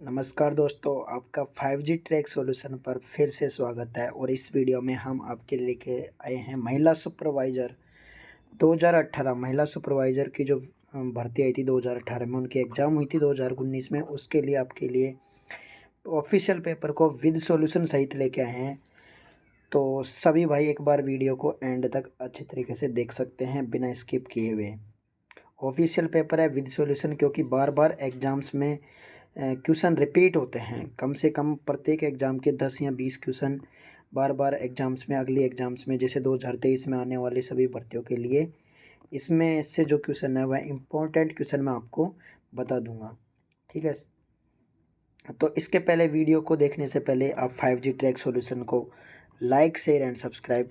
नमस्कार दोस्तों, आपका 5G ट्रैक सॉल्यूशन पर फिर से स्वागत है। और इस वीडियो में हम आपके लेके आए हैं महिला सुपरवाइज़र 2018 महिला सुपरवाइज़र की जो भर्ती आई थी 2018 में, उनकी एग्ज़ाम हुई थी 2019 में। उसके लिए आपके लिए ऑफिशियल पेपर को विद सॉल्यूशन सहित लेके आए हैं। तो सभी भाई एक बार वीडियो को एंड तक अच्छे तरीके से देख सकते हैं बिना स्किप किए हुए। ऑफिशियल पेपर है विद सॉल्यूशन, क्योंकि बार बार एग्ज़ाम्स में क्वेश्चन रिपीट होते हैं। कम से कम प्रत्येक एग्ज़ाम के 10 या 20 क्वेश्चन बार बार एग्ज़ाम्स में, अगली एग्ज़ाम्स में, जैसे 2023 में आने वाली सभी भर्तियों के लिए इसमें से जो क्वेश्चन है वह इम्पोर्टेंट क्वेश्चन मैं आपको बता दूंगा। ठीक है, तो इसके पहले वीडियो को देखने से पहले आप 5G ट्रैक सॉल्यूशन को लाइक, शेयर एंड सब्सक्राइब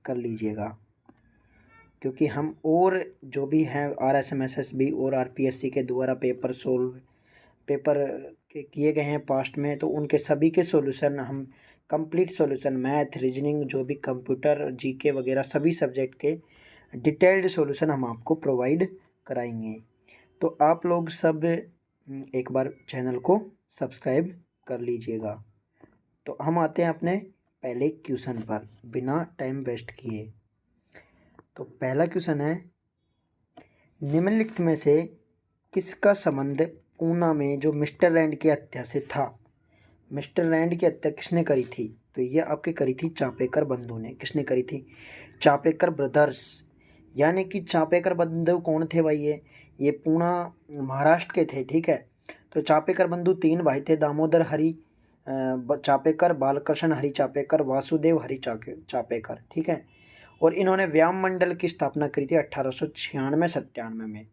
कर लीजिएगा, क्योंकि हम और जो भी हैं RSMSSB और RPSC के द्वारा पेपर किए गए हैं पास्ट में, तो उनके सभी के सॉल्यूशन हम कंप्लीट सॉल्यूशन, मैथ, रीजनिंग, जो भी कंप्यूटर, जीके वगैरह सभी सब्जेक्ट के डिटेल्ड सॉल्यूशन हम आपको प्रोवाइड कराएंगे। तो आप लोग सब एक बार चैनल को सब्सक्राइब कर लीजिएगा। तो हम आते हैं अपने पहले क्वेश्चन पर बिना टाइम वेस्ट किए। तो पहला क्वेश्चन है, निम्नलिखित में से किसका संबंध पूना में जो मिस्टर रैंड की हत्या से था? मिस्टर रैंड की हत्या किसने करी थी? तो ये आपके करी थी चापेकर बंधु ने। किसने करी थी? चापेकर ब्रदर्स। यानी कि चापेकर बंधु कौन थे भाई? ये पूना महाराष्ट्र के थे। ठीक है, तो चापेकर बंधु 3 भाई थे, दामोदर हरि चापेकर, बालकृष्ण हरि चापेकर, वासुदेव हरि चापेकर। ठीक है, और इन्होंने व्यायाम मंडल की स्थापना करी थी 1896-97 में।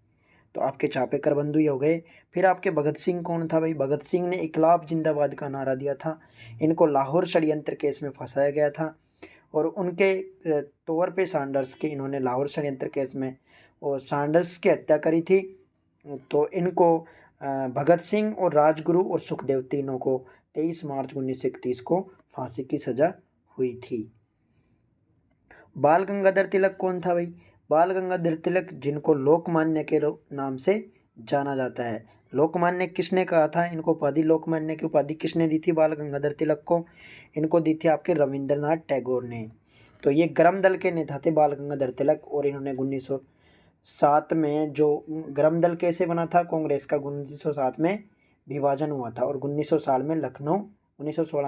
तो आपके चापेकर बंधु ही हो गए। फिर आपके भगत सिंह कौन था भाई? भगत सिंह ने इनकलाब जिंदाबाद का नारा दिया था। इनको लाहौर षड्यंत्र केस में फंसाया गया था, और उनके तौर पे सैंडर्स के, इन्होंने लाहौर षड्यंत्र केस में और सैंडर्स की हत्या करी थी। तो इनको भगत सिंह और राजगुरु और सुखदेव तीनों को 23 मार्च 1931 को फांसी की सजा हुई थी। बाल गंगाधर तिलक कौन था भाई? बाल गंगाधर तिलक, जिनको लोकमान्य के नाम से जाना जाता है। लोकमान्य किसने कहा था? इनको उपाधि, लोकमान्य की उपाधि किसने दी थी बाल गंगाधर तिलक को? इनको दी थी आपके रविंद्रनाथ टैगोर ने। तो ये गर्म दल के नेता थे बाल गंगाधर तिलक, और इन्होंने 1907 में, जो गर्म दल कैसे बना था? कांग्रेस का 1907 में विभाजन हुआ था, और 1916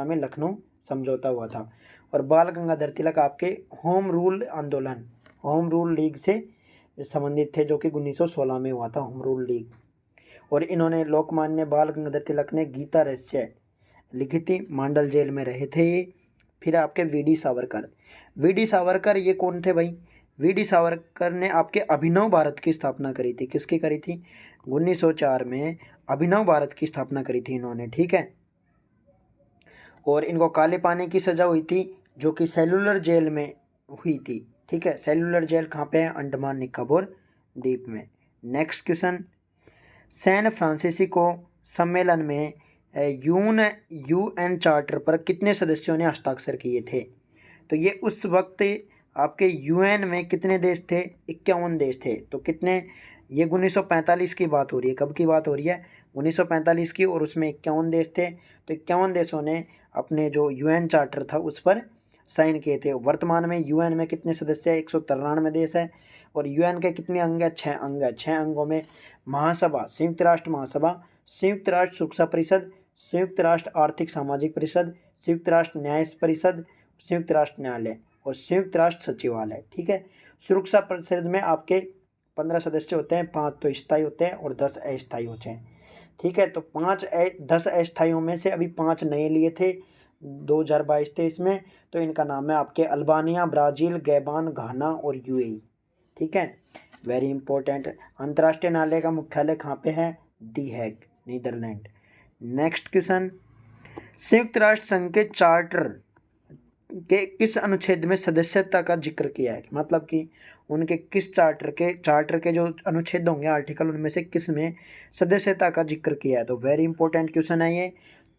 में लखनऊ समझौता हुआ था। और बाल गंगाधर तिलक आपके होम रूल आंदोलन, होम रूल लीग से संबंधित थे, जो कि 1916 में हुआ था, होम रूल लीग। और इन्होंने, लोकमान्य बाल गंगाधर तिलक ने गीता रहस्य लिखी थी। मांडल जेल में रहे थे ये। फिर आपके वीडी सावरकर। वीडी सावरकर ये कौन थे भाई? वीडी सावरकर ने आपके अभिनव भारत की स्थापना करी थी। किसकी करी थी? 1904 में अभिनव भारत की स्थापना करी थी इन्होंने। ठीक है, और इनको काले पानी की सज़ा हुई थी, जो कि सेलुलर जेल में हुई थी। ठीक है, सेलुलर जेल कहाँ पे है? अंडमान निकोबार द्वीप में। नेक्स्ट क्वेश्चन, सैन फ्रांसिस्को सम्मेलन में यूएन चार्टर पर कितने सदस्यों ने हस्ताक्षर किए थे? तो ये उस वक्त आपके यूएन में कितने देश थे? 51 देश थे। तो कितने? ये 1945 की बात हो रही है। कब की बात हो रही है? 1945 की, और उसमें 51 देश थे। तो 51 देशों ने अपने जो यूएन चार्टर था उस पर साइन किए थे। वर्तमान में यूएन में कितने सदस्य है? 193 देश है। और यूएन के कितने अंग है? 6 अंग है। 6 अंगों में महासभा, संयुक्त राष्ट्र महासभा, संयुक्त राष्ट्र सुरक्षा परिषद, संयुक्त राष्ट्र आर्थिक सामाजिक परिषद, संयुक्त राष्ट्र न्याय परिषद, संयुक्त राष्ट्र न्यायालय और संयुक्त राष्ट्र सचिवालय। ठीक है, सुरक्षा परिषद में आपके 15 सदस्य होते हैं, 5 तो स्थायी होते हैं और 10 अस्थायी होते हैं। ठीक है, तो 10 अस्थायियों में से अभी 5 नए लिए थे 2022-23 में। तो इनका नाम है आपके अल्बानिया, ब्राज़ील, गैबान, घाना और यूएई। ठीक है, वेरी इंपॉर्टेंट। अंतर्राष्ट्रीय न्यायालय का मुख्यालय कहाँ पे है? दी हैग, नीदरलैंड। नेक्स्ट क्वेश्चन, संयुक्त राष्ट्र संघ के चार्टर के किस अनुच्छेद में सदस्यता का जिक्र किया है? मतलब कि उनके किस चार्टर के जो अनुच्छेद होंगे, आर्टिकल, उनमें से किस में सदस्यता का जिक्र किया है? तो वेरी इंपॉर्टेंट क्वेश्चन है ये।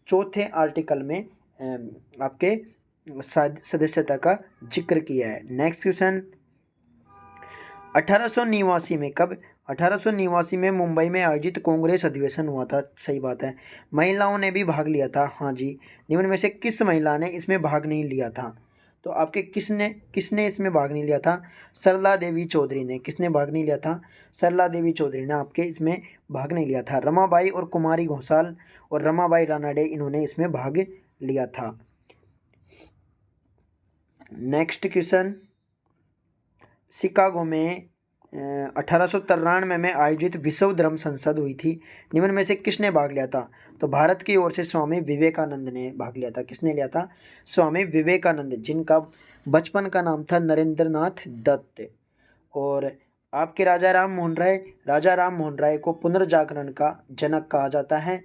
चौथे आर्टिकल में आपके सदस्यता का जिक्र किया है। नेक्स्ट क्वेश्चन, 1889 में, कब? 1889 में मुंबई में आयोजित कांग्रेस अधिवेशन हुआ था। सही बात है। महिलाओं ने भी भाग लिया था। हाँ जी। निम्न में से किस महिला ने इसमें भाग नहीं लिया था? तो आपके किसने किसने इसमें भाग नहीं लिया था? सरला देवी चौधरी ने। किसने भाग नहीं लिया था? सरला देवी चौधरी ने आपके इसमें भाग नहीं लिया था। रमाबाई और कुमारी घोषाल और रमाबाई रानाडे, इन्होंने इसमें भाग लिया था। नेक्स्ट क्वेश्चन, शिकागो में 1893 में आयोजित विश्व धर्म संसद हुई थी। निम्न में से किसने भाग लिया था? तो भारत की ओर से स्वामी विवेकानंद ने भाग लिया था। किसने लिया था? स्वामी विवेकानंद, जिनका बचपन का नाम था नरेंद्र नाथ दत्त। और आपके राजा राम मोहन राय को पुनर्जागरण का जनक कहा जाता है।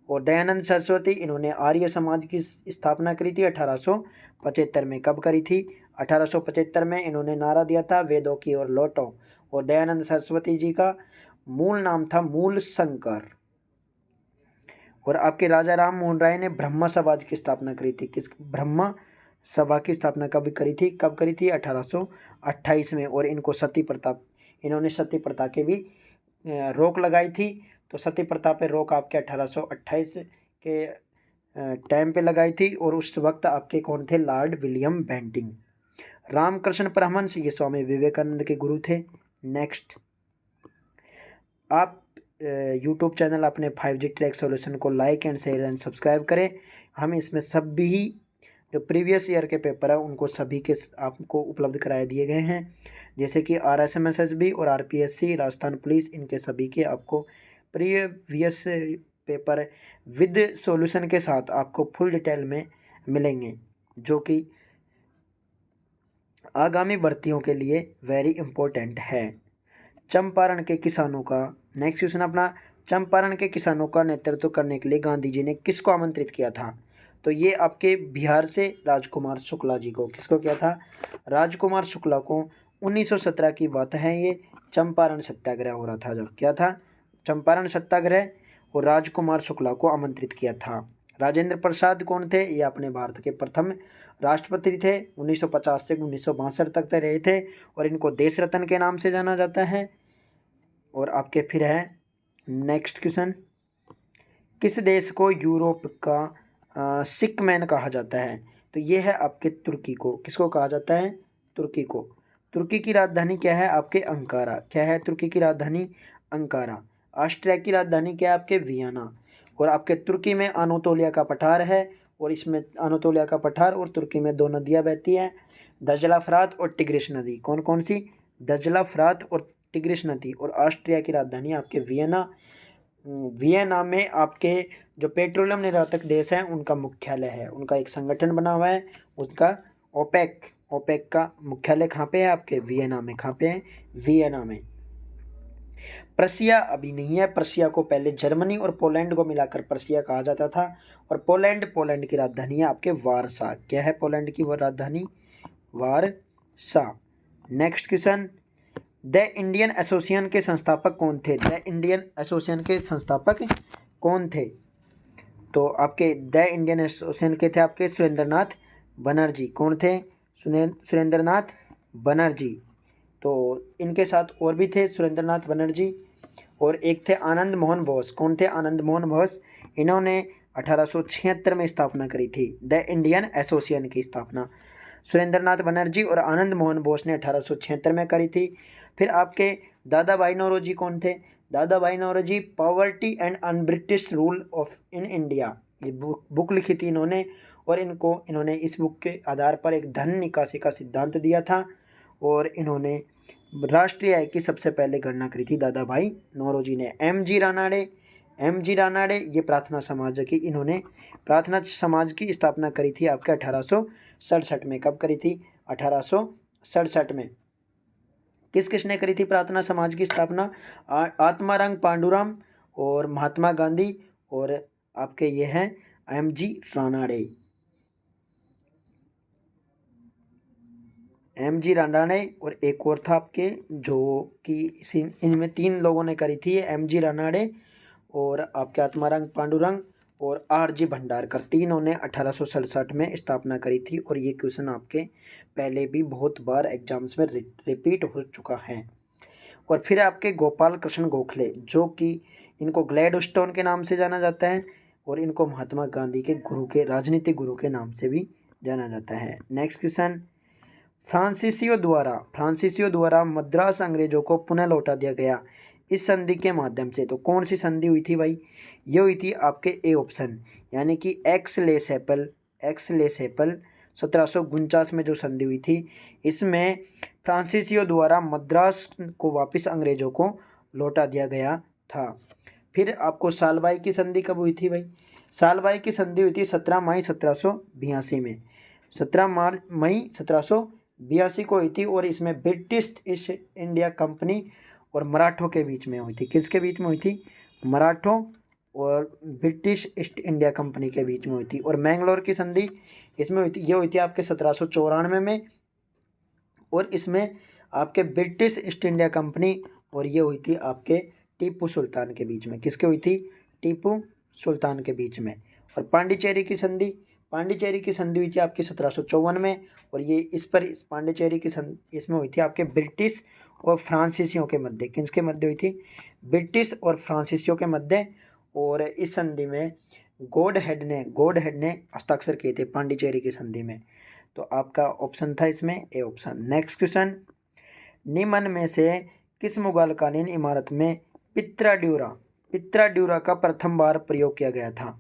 और दयानंद सरस्वती, इन्होंने आर्य समाज की स्थापना करी थी 1875 में। कब करी थी? 1875 में। इन्होंने नारा दिया था वेदों की ओर लौटो। और दयानंद सरस्वती जी का मूल नाम था मूल शंकर। और आपके राजा राम मोहन राय ने ब्रह्म समाज की स्थापना करी थी। किस ब्रह्म सभा की स्थापना कब करी थी? 1828 में। और इन्होंने सती प्रथा के भी रोक लगाई थी। तो सती प्रथा पे रोक आपके 1828 के टाइम पे लगाई थी। और उस वक्त आपके कौन थे? Lord William Bentinck. Ramakrishna Paramahansa, ये स्वामी विवेकानंद के गुरु थे। नेक्स्ट, आप यूट्यूब चैनल अपने 5G ट्रैक सॉल्यूशन को like and share and subscribe करें। हम इसमें सभी जो प्रीवियस ईयर के पेपर है उनको सभी के आपको उपलब्ध कराए दिए गए हैं, जैसे कि RSMSSB और RPSC राजस्थान पुलिस, इनके सभी के आपको प्रीवियस पेपर विद सॉल्यूशन के साथ आपको फुल डिटेल में मिलेंगे, जो कि आगामी भर्तियों के लिए वेरी इंपॉर्टेंट है। चंपारण के किसानों का नेक्स्ट क्वेश्चन अपना, चंपारण के किसानों का नेतृत्व करने के लिए गांधी जी ने किसको आमंत्रित किया था? तो ये आपके बिहार से राजकुमार शुक्ला जी को। किसको किया था? राजकुमार शुक्ला को। 1917 की बात है ये। चंपारण सत्याग्रह हो रहा था जब। क्या था? चंपारण सत्याग्रह। और राजकुमार शुक्ला को आमंत्रित किया था। राजेंद्र प्रसाद कौन थे? ये अपने भारत के प्रथम राष्ट्रपति थे। 1950 से 1962 तक रहे थे। और इनको देश रत्न के नाम से जाना जाता है। और आपके फिर है नेक्स्ट क्वेश्चन, किस देश को यूरोप का सिक मैन कहा जाता है? तो ये है आपके तुर्की को। किसको कहा जाता है? तुर्की को। तुर्की की राजधानी क्या है? आपके अंकारा। क्या है तुर्की की राजधानी? अंकारा। ऑस्ट्रिया की राजधानी क्या है? आपके वियना। और आपके तुर्की में अनातोलिया का पठार है। और इसमें अनातोलिया का पठार और तुर्की में दो नदियाँ बहती हैं, दजला फरात और टिग्रिस नदी। कौन कौन सी? दजला फरात और टिग्रिस नदी। और ऑस्ट्रिया की राजधानी आपके वियना। वियना में आपके जो पेट्रोलियम निर्यातक देश हैं उनका मुख्यालय है। उनका एक संगठन बना हुआ है, उसका ओपेक का मुख्यालय कहाँ पे है? आपके वियना में। कहाँ पे है? वियना में। प्रशिया अभी नहीं है। प्रशिया को पहले जर्मनी और पोलैंड को मिलाकर प्रशिया कहा जाता था। और पोलैंड की राजधानी है आपके वारसा। क्या है पोलैंड की वो राजधानी? Warsaw. Next question, the Indian association के संस्थापक कौन थे? द इंडियन एसोसिएशन के संस्थापक कौन थे? तो आपके द इंडियन एसोसिएशन के थे आपके सुरेंद्रनाथ बनर्जी। कौन थे? सुरेंद्रनाथ बनर्जी। तो इनके साथ और भी थे सुरेंद्रनाथ बनर्जी। और एक थे आनंद मोहन बोस। कौन थे? आनंद मोहन बोस। इन्होंने 1876 में स्थापना करी थी द इंडियन एसोसिएशन की स्थापना। सुरेंद्रनाथ बनर्जी और आनंद मोहन बोस ने 1876 में करी थी। फिर आपके दादा भाई नौरोजी कौन थे? Dadabhai Naoroji poverty and un British rule of in India, ये बुक लिखी थी इन्होंने। और इन्होंने इस बुक के आधार पर एक धन निकासी का सिद्धांत दिया था। और इन्होंने राष्ट्रीय आय की सबसे पहले गणना करी थी दादा भाई नौरोजी ने। एम जी रानाडे ये प्रार्थना समाज की, इन्होंने प्रार्थना समाज की स्थापना करी थी आपके 1867 में। कब करी थी? 1867 में। किस ने करी थी प्रार्थना समाज की स्थापना? आत्माराम पांडुरंग और महात्मा गांधी। और आपके ये हैं एम जी रानाडे। और एक और था आपके जो कि इनमें तीन लोगों ने करी थी, एम जी रानाडे और आपके आत्माराम पांडुरंग और RG भंडारकर। तीनों ने 1867 में स्थापना करी थी। और ये क्वेश्चन आपके पहले भी बहुत बार एग्जाम्स में रिपीट हो चुका है। और फिर आपके गोपाल कृष्ण गोखले, जो कि इनको ग्लैडस्टोन के नाम से जाना जाता है और इनको महात्मा गांधी के गुरु के राजनीतिक गुरु के नाम से भी जाना जाता है। नेक्स्ट क्वेश्चन, फ्रांसीसियों द्वारा मद्रास अंग्रेजों को पुनः लौटा दिया गया इस संधि के माध्यम से। तो कौन सी संधि हुई थी भाई? ये हुई थी आपके ए ऑप्शन, यानी कि एक्स ले सेपल 1749 में जो संधि हुई थी, इसमें फ्रांसीसियों द्वारा मद्रास को वापस अंग्रेजों को लौटा दिया गया था। फिर आपको सालबाई की संधि कब हुई थी भाई? सालबाई की संधि हुई थी 17 मई 1782 में, 17 मई 1782 को हुई थी और इसमें ब्रिटिश ईस्ट इंडिया कंपनी और मराठों के बीच में हुई थी। किसके बीच में हुई थी? मराठों और ब्रिटिश ईस्ट इंडिया कंपनी के बीच में हुई थी। और मैंगलोर की संधि इसमें हुई थी, ये हुई थी आपके 1794 में और इसमें आपके ब्रिटिश ईस्ट इंडिया कंपनी और ये हुई थी आपके टीपू सुल्तान के बीच में। किसके हुई थी? टीपू सुल्तान के बीच में। और पांडिचेरी की संधि हुई थी आपकी 1754 में और ये इस पांडिचेरी की संधि इसमें हुई थी आपके ब्रिटिश और फ्रांसीसियों के मध्य। किसके मध्य हुई थी? ब्रिटिश और फ्रांसीसियों के मध्य। और इस संधि में गॉड हेड ने हस्ताक्षर किए थे पांडिचेरी की संधि में। तो आपका ऑप्शन था इसमें ए ऑप्शन। नेक्स्ट क्वेश्चन, निम्न में से किस मुगलकालीन इमारत में पित्रा ड्यूरा का प्रथम बार प्रयोग किया गया था?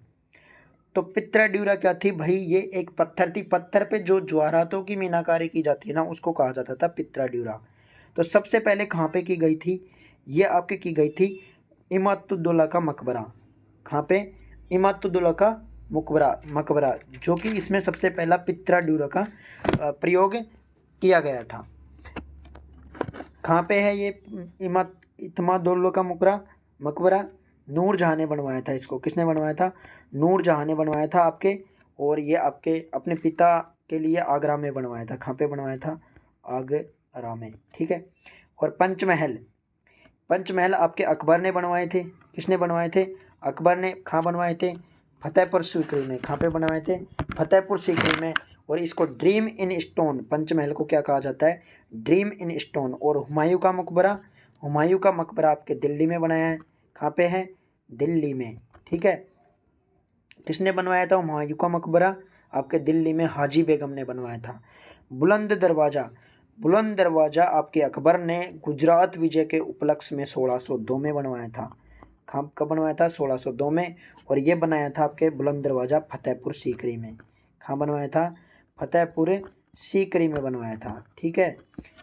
तो पित्रा ड्यूरा क्या थी भाई? ये एक पत्थर थी, पत्थर पे जो ज्वारातों की मीनाकारी की जाती है ना, उसको कहा जाता था पित्रा ड्यूरा। तो सबसे पहले कहाँ पे की गई थी? ये आपके की गई थी इमादुद्दौला का मकबरा। कहाँ पे? इमादुद्दौला का मकबरा, जो कि इसमें सबसे पहला पित्रा ड्यूरा का प्रयोग किया गया था। कहाँ पे है ये इमादुद्दौला का मकबरा? नूरजहाँ ने बनवाया था इसको। किसने बनवाया था? नूरजहाँ ने बनवाया था आपके। और ये आपके अपने पिता के लिए आगरा में बनवाया था। कहाँ पे बनवाया था? आगरा में, ठीक है। और पंचमहल आपके अकबर ने बनवाए थे। किसने बनवाए थे? अकबर ने। कहाँ बनवाए थे? फतेहपुर सीकरी में। कहाँ पे बनवाए थे? फतेहपुर सीकरी में। और इसको ड्रीम इन स्टोन, पंचमहल को क्या कहा जाता है? Dream in stone. और हुमायूं का मकबरा आपके दिल्ली में बनाया है। कहाँ पे है? दिल्ली में, ठीक है। किसने बनवाया था हुमायूं का मकबरा? आपके दिल्ली में हाजी बेगम ने बनवाया था। बुलंद दरवाज़ा आपके अकबर ने गुजरात विजय के उपलक्ष्य में 1602 में बनवाया था। कब बनवाया था? 1602 में। और ये बनाया था आपके बुलंद दरवाज़ा फतेहपुर सीकरी में। कहाँ बनवाया था? फतेहपुर सीकरी में बनवाया था, ठीक है।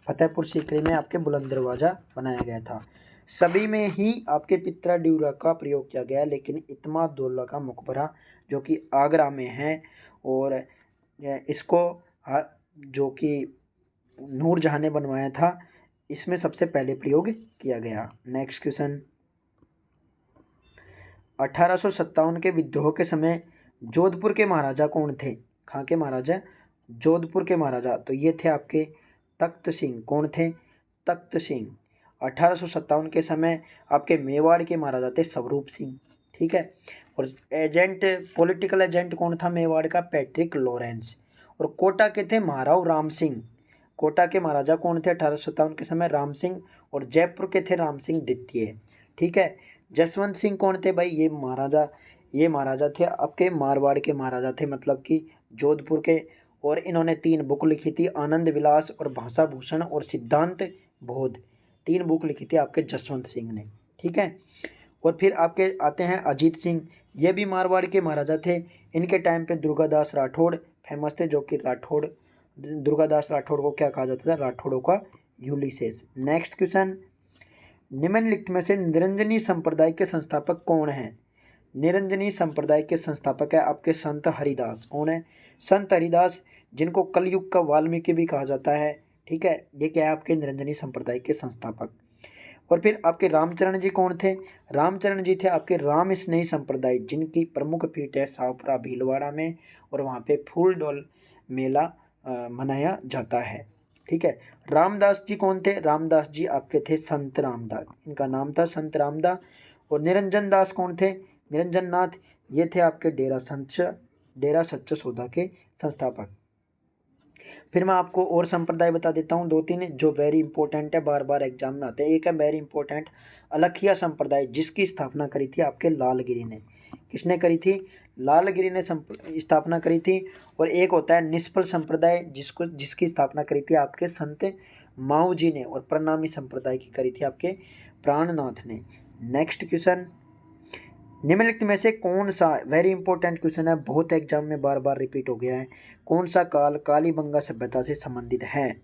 फतेहपुर सीकरी में आपके बुलंद दरवाज़ा बनाया गया था। सभी में ही आपके पित्रा ड्यूरा का प्रयोग किया गया, लेकिन इत्मादुद्दौला का मकबरा जो कि आगरा में है और इसको जो कि नूरजहाँ ने बनवाया था, इसमें सबसे पहले प्रयोग किया गया। नेक्स्ट क्वेश्चन, 1857 के विद्रोह के समय जोधपुर के महाराजा कौन थे? कहाँ के महाराजा? जोधपुर के महाराजा। तो ये थे आपके तख्त सिंह। कौन थे? तख्त सिंह। 1857 के समय आपके मेवाड़ के महाराजा थे स्वरूप सिंह, ठीक है। और पॉलिटिकल एजेंट कौन था मेवाड़ का? Patrick Lawrence. और कोटा के थे महाराव राम सिंह। कोटा के महाराजा कौन थे 1857 के समय? राम सिंह। और जयपुर के थे राम सिंह द्वितीय, ठीक है। जसवंत सिंह कौन थे भाई? ये महाराजा थे आपके मारवाड़ के महाराजा थे, मतलब कि जोधपुर के। और इन्होंने 3 बुक लिखी थी, आनंद विलास और भाषा भूषण और सिद्धांत बोध। 3 बुक लिखी थी आपके जसवंत सिंह ने, ठीक है। और फिर आपके आते हैं अजीत सिंह। ये भी मारवाड़ के महाराजा थे। इनके टाइम पे दुर्गादास राठौड़ फेमस थे, जो कि दुर्गादास राठौड़ को क्या कहा जाता था? राठौड़ों का यूलिसेस। नेक्स्ट क्वेश्चन, निम्नलिखित में से निरंजनी संप्रदाय के संस्थापक कौन हैं? निरंजनी संप्रदाय के संस्थापक है आपके संत हरिदास। कौन है? संत हरिदास, जिनको कलयुग का वाल्मीकि भी कहा जाता है, ठीक है। ये क्या है? आपके निरंजनी संप्रदाय के संस्थापक। और फिर आपके रामचरण जी कौन थे? रामचरण जी थे आपके राम स्नेही संप्रदाय, जिनकी प्रमुख पीठ है शाहपुरा भीलवाड़ा में और वहाँ पे फूल डोल मेला मनाया जाता है, ठीक है। रामदास जी कौन थे? रामदास जी आपके थे संत रामदास, इनका नाम था संत रामदास। और निरंजन दास कौन थे? निरंजन नाथ, ये थे आपके डेरा सच्चा सौदा के संस्थापक। फिर मैं आपको और संप्रदाय बता देता हूँ, 2-3 जो वेरी इंपॉर्टेंट है, बार बार एग्जाम में आते हैं। एक है वेरी इंपॉर्टेंट अलखिया संप्रदाय, जिसकी स्थापना करी थी आपके लालगिरी ने। किसने करी थी? लालगिरी ने स्थापना करी थी। और एक होता है निष्फल संप्रदाय, जिसकी स्थापना करी थी आपके संत माऊ जी ने, और प्रणामी संप्रदाय की करी थी आपके प्राणनाथ ने। नेक्स्ट क्वेश्चन, निम्नलिखित में से कौन सा, वेरी इंपॉर्टेंट क्वेश्चन है, बहुत एग्जाम में बार बार रिपीट हो गया है, कौन सा काल कालीबंगा सभ्यता से संबंधित है?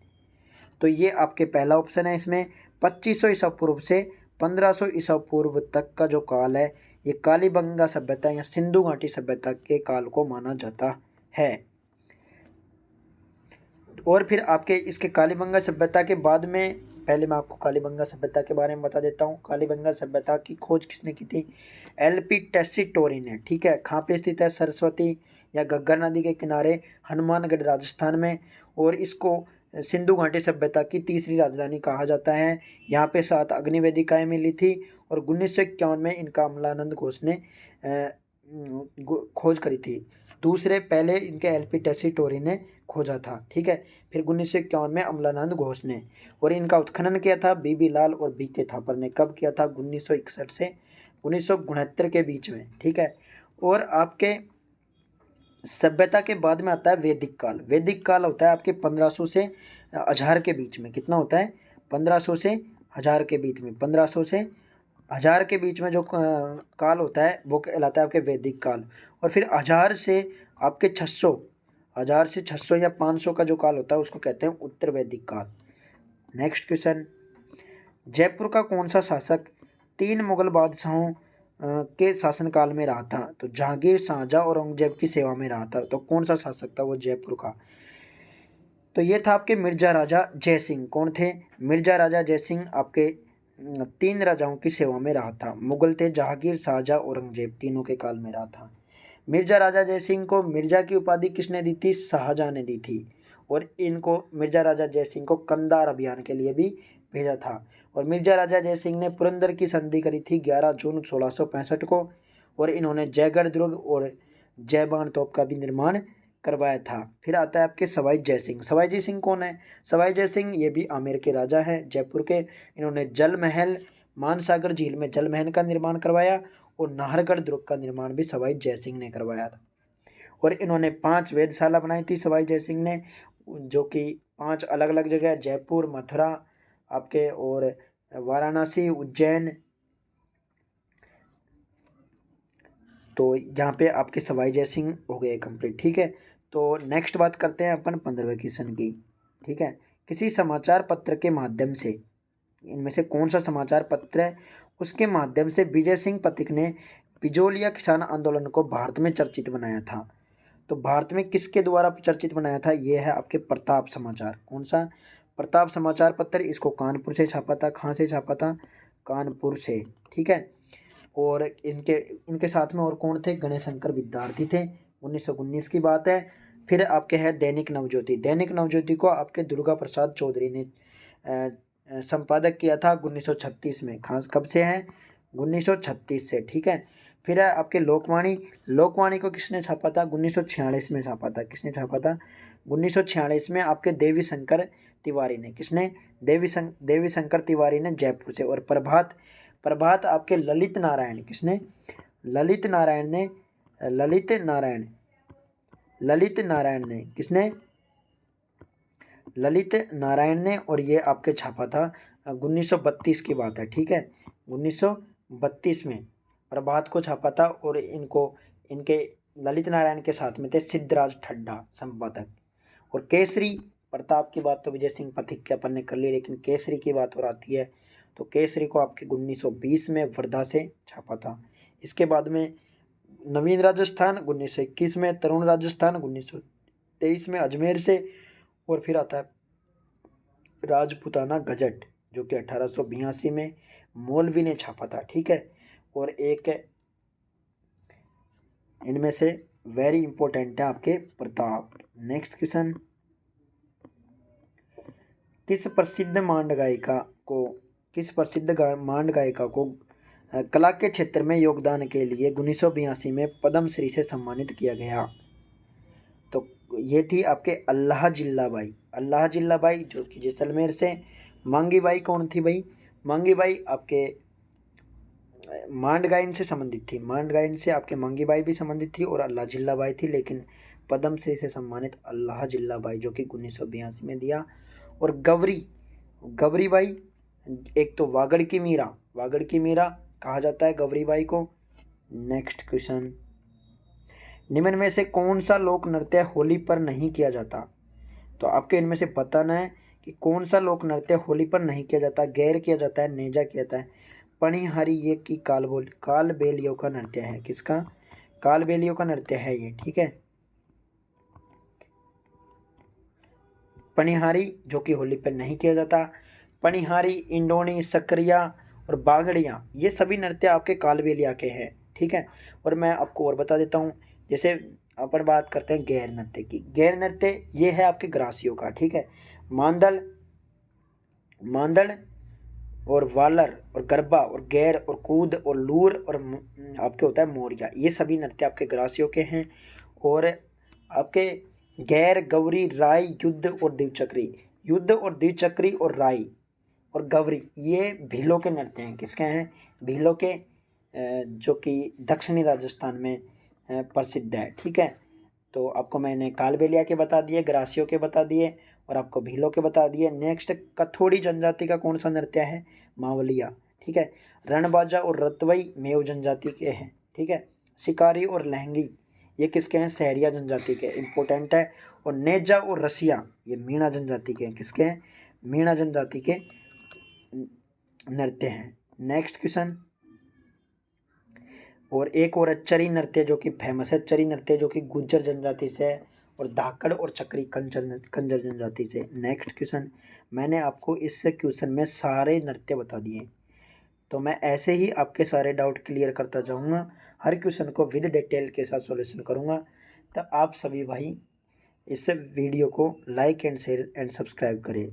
तो ये आपके पहला ऑप्शन है इसमें, 2500 ईसा पूर्व से 1500 ईसा पूर्व तक का जो काल है, ये कालीबंगा सभ्यता या सिंधु घाटी सभ्यता के काल को माना जाता है। और फिर आपके इसके कालीबंगा सभ्यता के बाद में, पहले मैं आपको कालीबंगा सभ्यता के बारे में बता देता हूँ। कालीबंगा सभ्यता की खोज किसने की थी? एलपी टेस्सीटोरी ने। ठीक है, कहाँ पे स्थित है? सरस्वती या घग्गर नदी के किनारे, हनुमानगढ़ राजस्थान में। और इसको सिंधु घाटी सभ्यता की तीसरी राजधानी कहा जाता है। यहाँ पे 7 अग्निवेदिकाएँ मिली थी और 1951 में इनका अमलानंद घोष ने खोज करी थी। दूसरे पहले इनके एलपी टेस्सीटोरी ने खोजा था। ठीक है, फिर 1951 में अमलानंद घोष ने, और इनका उत्खनन किया था बीबी लाल और बीके थापर ने। कब किया था? 1961 से 1969 के बीच में। ठीक है, और आपके सभ्यता के बाद में आता है वैदिक काल। वैदिक काल होता है आपके 1500 से 1000 के बीच में। कितना होता है? 1500 से 1000 के बीच में। 1500 से 1000 के बीच में जो काल होता है वो कहलाता है आपके वैदिक काल। और फिर 1000 से आपके 600 या 500 का जो काल होता है उसको कहते हैं उत्तर वैदिक काल। नेक्स्ट क्वेश्चन, जयपुर का कौन सा शासक 3 मुगल बादशाहों के शासनकाल में रहा था? तो जहांगीर, शाहजहां और औरंगजेब की सेवा में रहा था। तो कौन सा शासक था वो जयपुर का? तो ये था आपके मिर्जा राजा जयसिंह। कौन थे? मिर्जा राजा जयसिंह आपके 3 राजाओं की सेवा में रहा था। मुगल थे जहांगीर, शाहजहां, औरंगजेब, तीनों के काल में रहा था। मिर्जा राजा जयसिंह को मिर्जा की उपाधि किसने दी थी? शाहजहां ने दी थी। और इनको मिर्जा राजा जयसिंह को कंधार अभियान के लिए भी भेजा था। और मिर्जा राजा जयसिंह ने पुरंदर की संधि करी थी 11 जून 1665 को। और इन्होंने जयगढ़ दुर्ग और जयबान तोप का भी निर्माण करवाया था। फिर आता है आपके सवाई जय सिंह। सवाई जय सिंह कौन है? सवाई जय सिंह ये भी आमेर के राजा हैं, जयपुर के। इन्होंने जल महल, मानसागर झील में जल महल का निर्माण करवाया, और नाहरगढ़ दुर्ग का निर्माण भी सवाई जय सिंह ने करवाया था। और इन्होंने 5 वेधशाला बनाई थी सवाई जय सिंह ने, जो कि 5 अलग अलग जगह, जयपुर, मथुरा आपके, और वाराणसी, उज्जैन। तो यहाँ पे आपके सवाई जय सिंह हो गए कंप्लीट। ठीक है, तो नेक्स्ट बात करते हैं अपन 15वें क्वेश्चन की। ठीक है, किसी समाचार पत्र के माध्यम से, इनमें से कौन सा समाचार पत्र है उसके माध्यम से विजय सिंह पथिक ने बिजोलिया किसान आंदोलन को भारत में चर्चित बनाया था? तो भारत में किसके द्वारा चर्चित बनाया था? ये है आपके प्रताप समाचार। कौन सा? प्रताप समाचार पत्र। इसको कानपुर से छापा था। कहाँ से छापा था? कानपुर से। ठीक है, और इनके इनके साथ में और कौन थे? गणेश शंकर विद्यार्थी थे। 1919 की बात है। फिर आपके है दैनिक नवज्योति। दैनिक नवज्योति को आपके दुर्गा प्रसाद चौधरी ने संपादक किया था 1936 में। खास कब से है? 1936 से। ठीक है, फिर है आपके लोकवाणी। लोकवाणी को किसने छापा था? 1946 में छापा था। किसने छापा था? 1946 में आपके देवी शंकर तिवारी ने। किसने? देवी शंकर तिवारी ने, जयपुर से। और प्रभात, प्रभात आपके ललित नारायण। किसने? ललित नारायण ने। ललित नारायण ने। किसने? ललित नारायण ने। और ये आपके छापा था 1932 की बात है। ठीक है, 1932 में प्रभात को छापा था। और इनके ललित नारायण के साथ में थे सिद्धराज ठड्डा संपादक। और केसरी प्रताप की बात तो विजय सिंह पथिक के अपन ने कर ली, लेकिन केसरी की बात और आती है तो केसरी को आपके 1920 में वर्धा से छापा था। इसके बाद में नवीन राजस्थान 1921 में, तरुण राजस्थान 1923 में अजमेर से। और फिर आता है राजपुताना गजट, जो कि 1882 में मौलवी ने छापा था। ठीक है, और एक इनमें से वेरी इंपॉर्टेंट है आपके प्रताप। नेक्स्ट क्वेश्चन, किस प्रसिद्ध मांड गायिका को कला के क्षेत्र में योगदान के लिए 1982 में पद्मश्री से सम्मानित किया गया? तो ये थी आपके अल्लाह जिल्ला बाई। अल्लाह जिल्ला बाई जो कि जैसलमेर से। मांगी बाई कौन थी भाई? मांगी बाई आपके मांडगाइन से संबंधित थी। मांडगाइन से आपके मांगी बाई भी संबंधित थी और अल्लाह जिल्ला बाई थी, लेकिन पद्मश्री से सम्मानित अल्लाह जिल्ला बाई जो कि 1982 में दिया। और गवरी, गवरी बाई, एक तो वागड़ की मीरा, वागड़ की मीरा कहा जाता है गवरी बाई को। नेक्स्ट क्वेश्चन, निम्न में से कौन सा लोक नृत्य होली पर नहीं किया जाता? तो आपके इनमें से बताना है कि कौन सा लोक नृत्य होली पर नहीं किया जाता। गैर किया जाता है, नेजा किया जाता है। पणिहारी ये की कालबेलियों का नृत्य है। किसका? कालबेलियों का नृत्य है ये, ठीक है। पणिहारी जो कि होली पर नहीं किया जाता। पणिहारी, इंडोनी, सकरिया और बागड़ियाँ ये सभी नृत्य आपके कालबेलिया के हैं, ठीक है। और मैं आपको और बता देता हूँ, जैसे अपन बात करते हैं गैर नृत्य की। गैर नृत्य ये है आपके ग्रासियों का, ठीक है। मांदल, मांदड़ और वालर और गरबा और गैर और कूद और लूर और आपके होता है मोरिया, ये सभी नृत्य आपके ग्रासियों के हैं। और आपके गैर, गौरी, राई, युद्ध और द्विचक्री, युद्ध और द्विचक्री और राई और गवरी ये भीलों के नृत्य हैं। किसके हैं? भीलों के, जो कि दक्षिणी राजस्थान में प्रसिद्ध है, ठीक है। तो आपको मैंने कालबेलिया के बता दिए, ग्रासियों के बता दिए और आपको भीलों के बता दिए। नेक्स्ट, कथोड़ी जनजाति का कौन सा नृत्य है? मावलिया, ठीक है। रणबाजा और रतवई मेव जनजाति के हैं, ठीक है। शिकारी और लहंगी ये किसके हैं? सहरिया जनजाति के, इंपॉर्टेंट है। और नेजा और रसिया ये मीणा जनजाति के हैं। किसके हैं? मीणा जनजाति के नृत्य हैं। नेक्स्ट क्वेश्चन, और एक और चरी नृत्य जो कि फेमस है, चरी नृत्य जो कि गुज्जर जनजाति से है और धाकड़ और चक्री कंजर जनजाति से। नेक्स्ट क्वेश्चन, मैंने आपको इस क्वेश्चन में सारे नृत्य बता दिए, तो मैं ऐसे ही आपके सारे डाउट क्लियर करता जाऊंगा, हर क्वेश्चन को विद डिटेल के साथ सॉल्यूशन करूंगा। तो आप सभी भाई इस वीडियो को like and share and subscribe करें।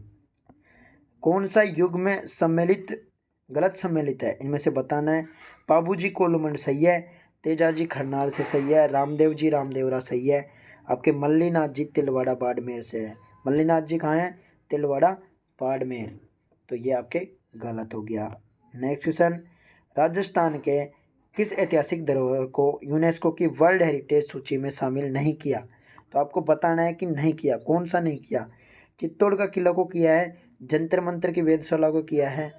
कौन सा युग में सम्मिलित गलत सम्मिलित है, इनमें से बताना है। बाबूजी कोलुमंड सही है, तेजाजी खरनाल से सही है, रामदेव जी रामदेवरा सही है। आपके मल्लीनाथ जी तिलवाड़ा बाड़मेर से है। मल्लीनाथ जी कहाँ हैं? तिलवाड़ा बाड़मेर, तो ये आपके गलत हो गया। नेक्स्ट क्वेश्चन, राजस्थान के किस ऐतिहासिक धरोहर को यूनेस्को की वर्ल्ड हेरिटेज सूची में शामिल नहीं किया? तो आपको बताना है कि नहीं किया, कौन सा नहीं किया। चित्तौड़ का किला को किया है, जंतर मंतर की वेधशाला को किया है।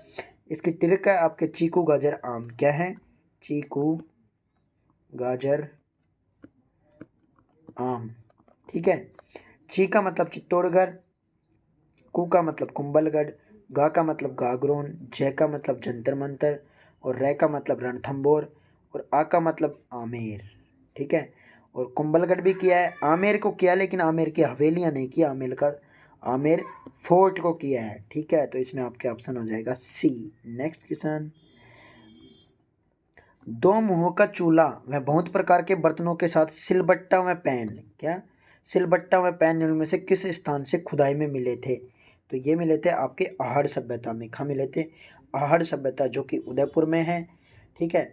इसकी ट्रिक है आपके चीकू गाजर आम। क्या है? चीकू गाजर आम, ठीक है। ची का मतलब चित्तौड़गढ़, कू का मतलब कुंभलगढ़, गा का मतलब गागरोन, जय का मतलब जंतर मंतर और रे का मतलब रणथंबोर और आ का मतलब आमेर, ठीक है। और कुंभलगढ़ भी किया है, आमेर को किया लेकिन आमेर की हवेलियां नहीं किया, आमेर फोर्ट को किया है, ठीक है। तो इसमें आपके ऑप्शन हो जाएगा सी। नेक्स्ट क्वेश्चन, दो मुंहों का चूल्हा व बहुत प्रकार के बर्तनों के साथ सिलबट्टा व पैन, क्या? सिलबट्टा व पैन इनमें से किस स्थान से खुदाई में मिले थे? तो ये मिले थे आपके आहड़ सभ्यता में। कहाँ मिले थे? आहड़ सभ्यता जो कि उदयपुर में है, ठीक है।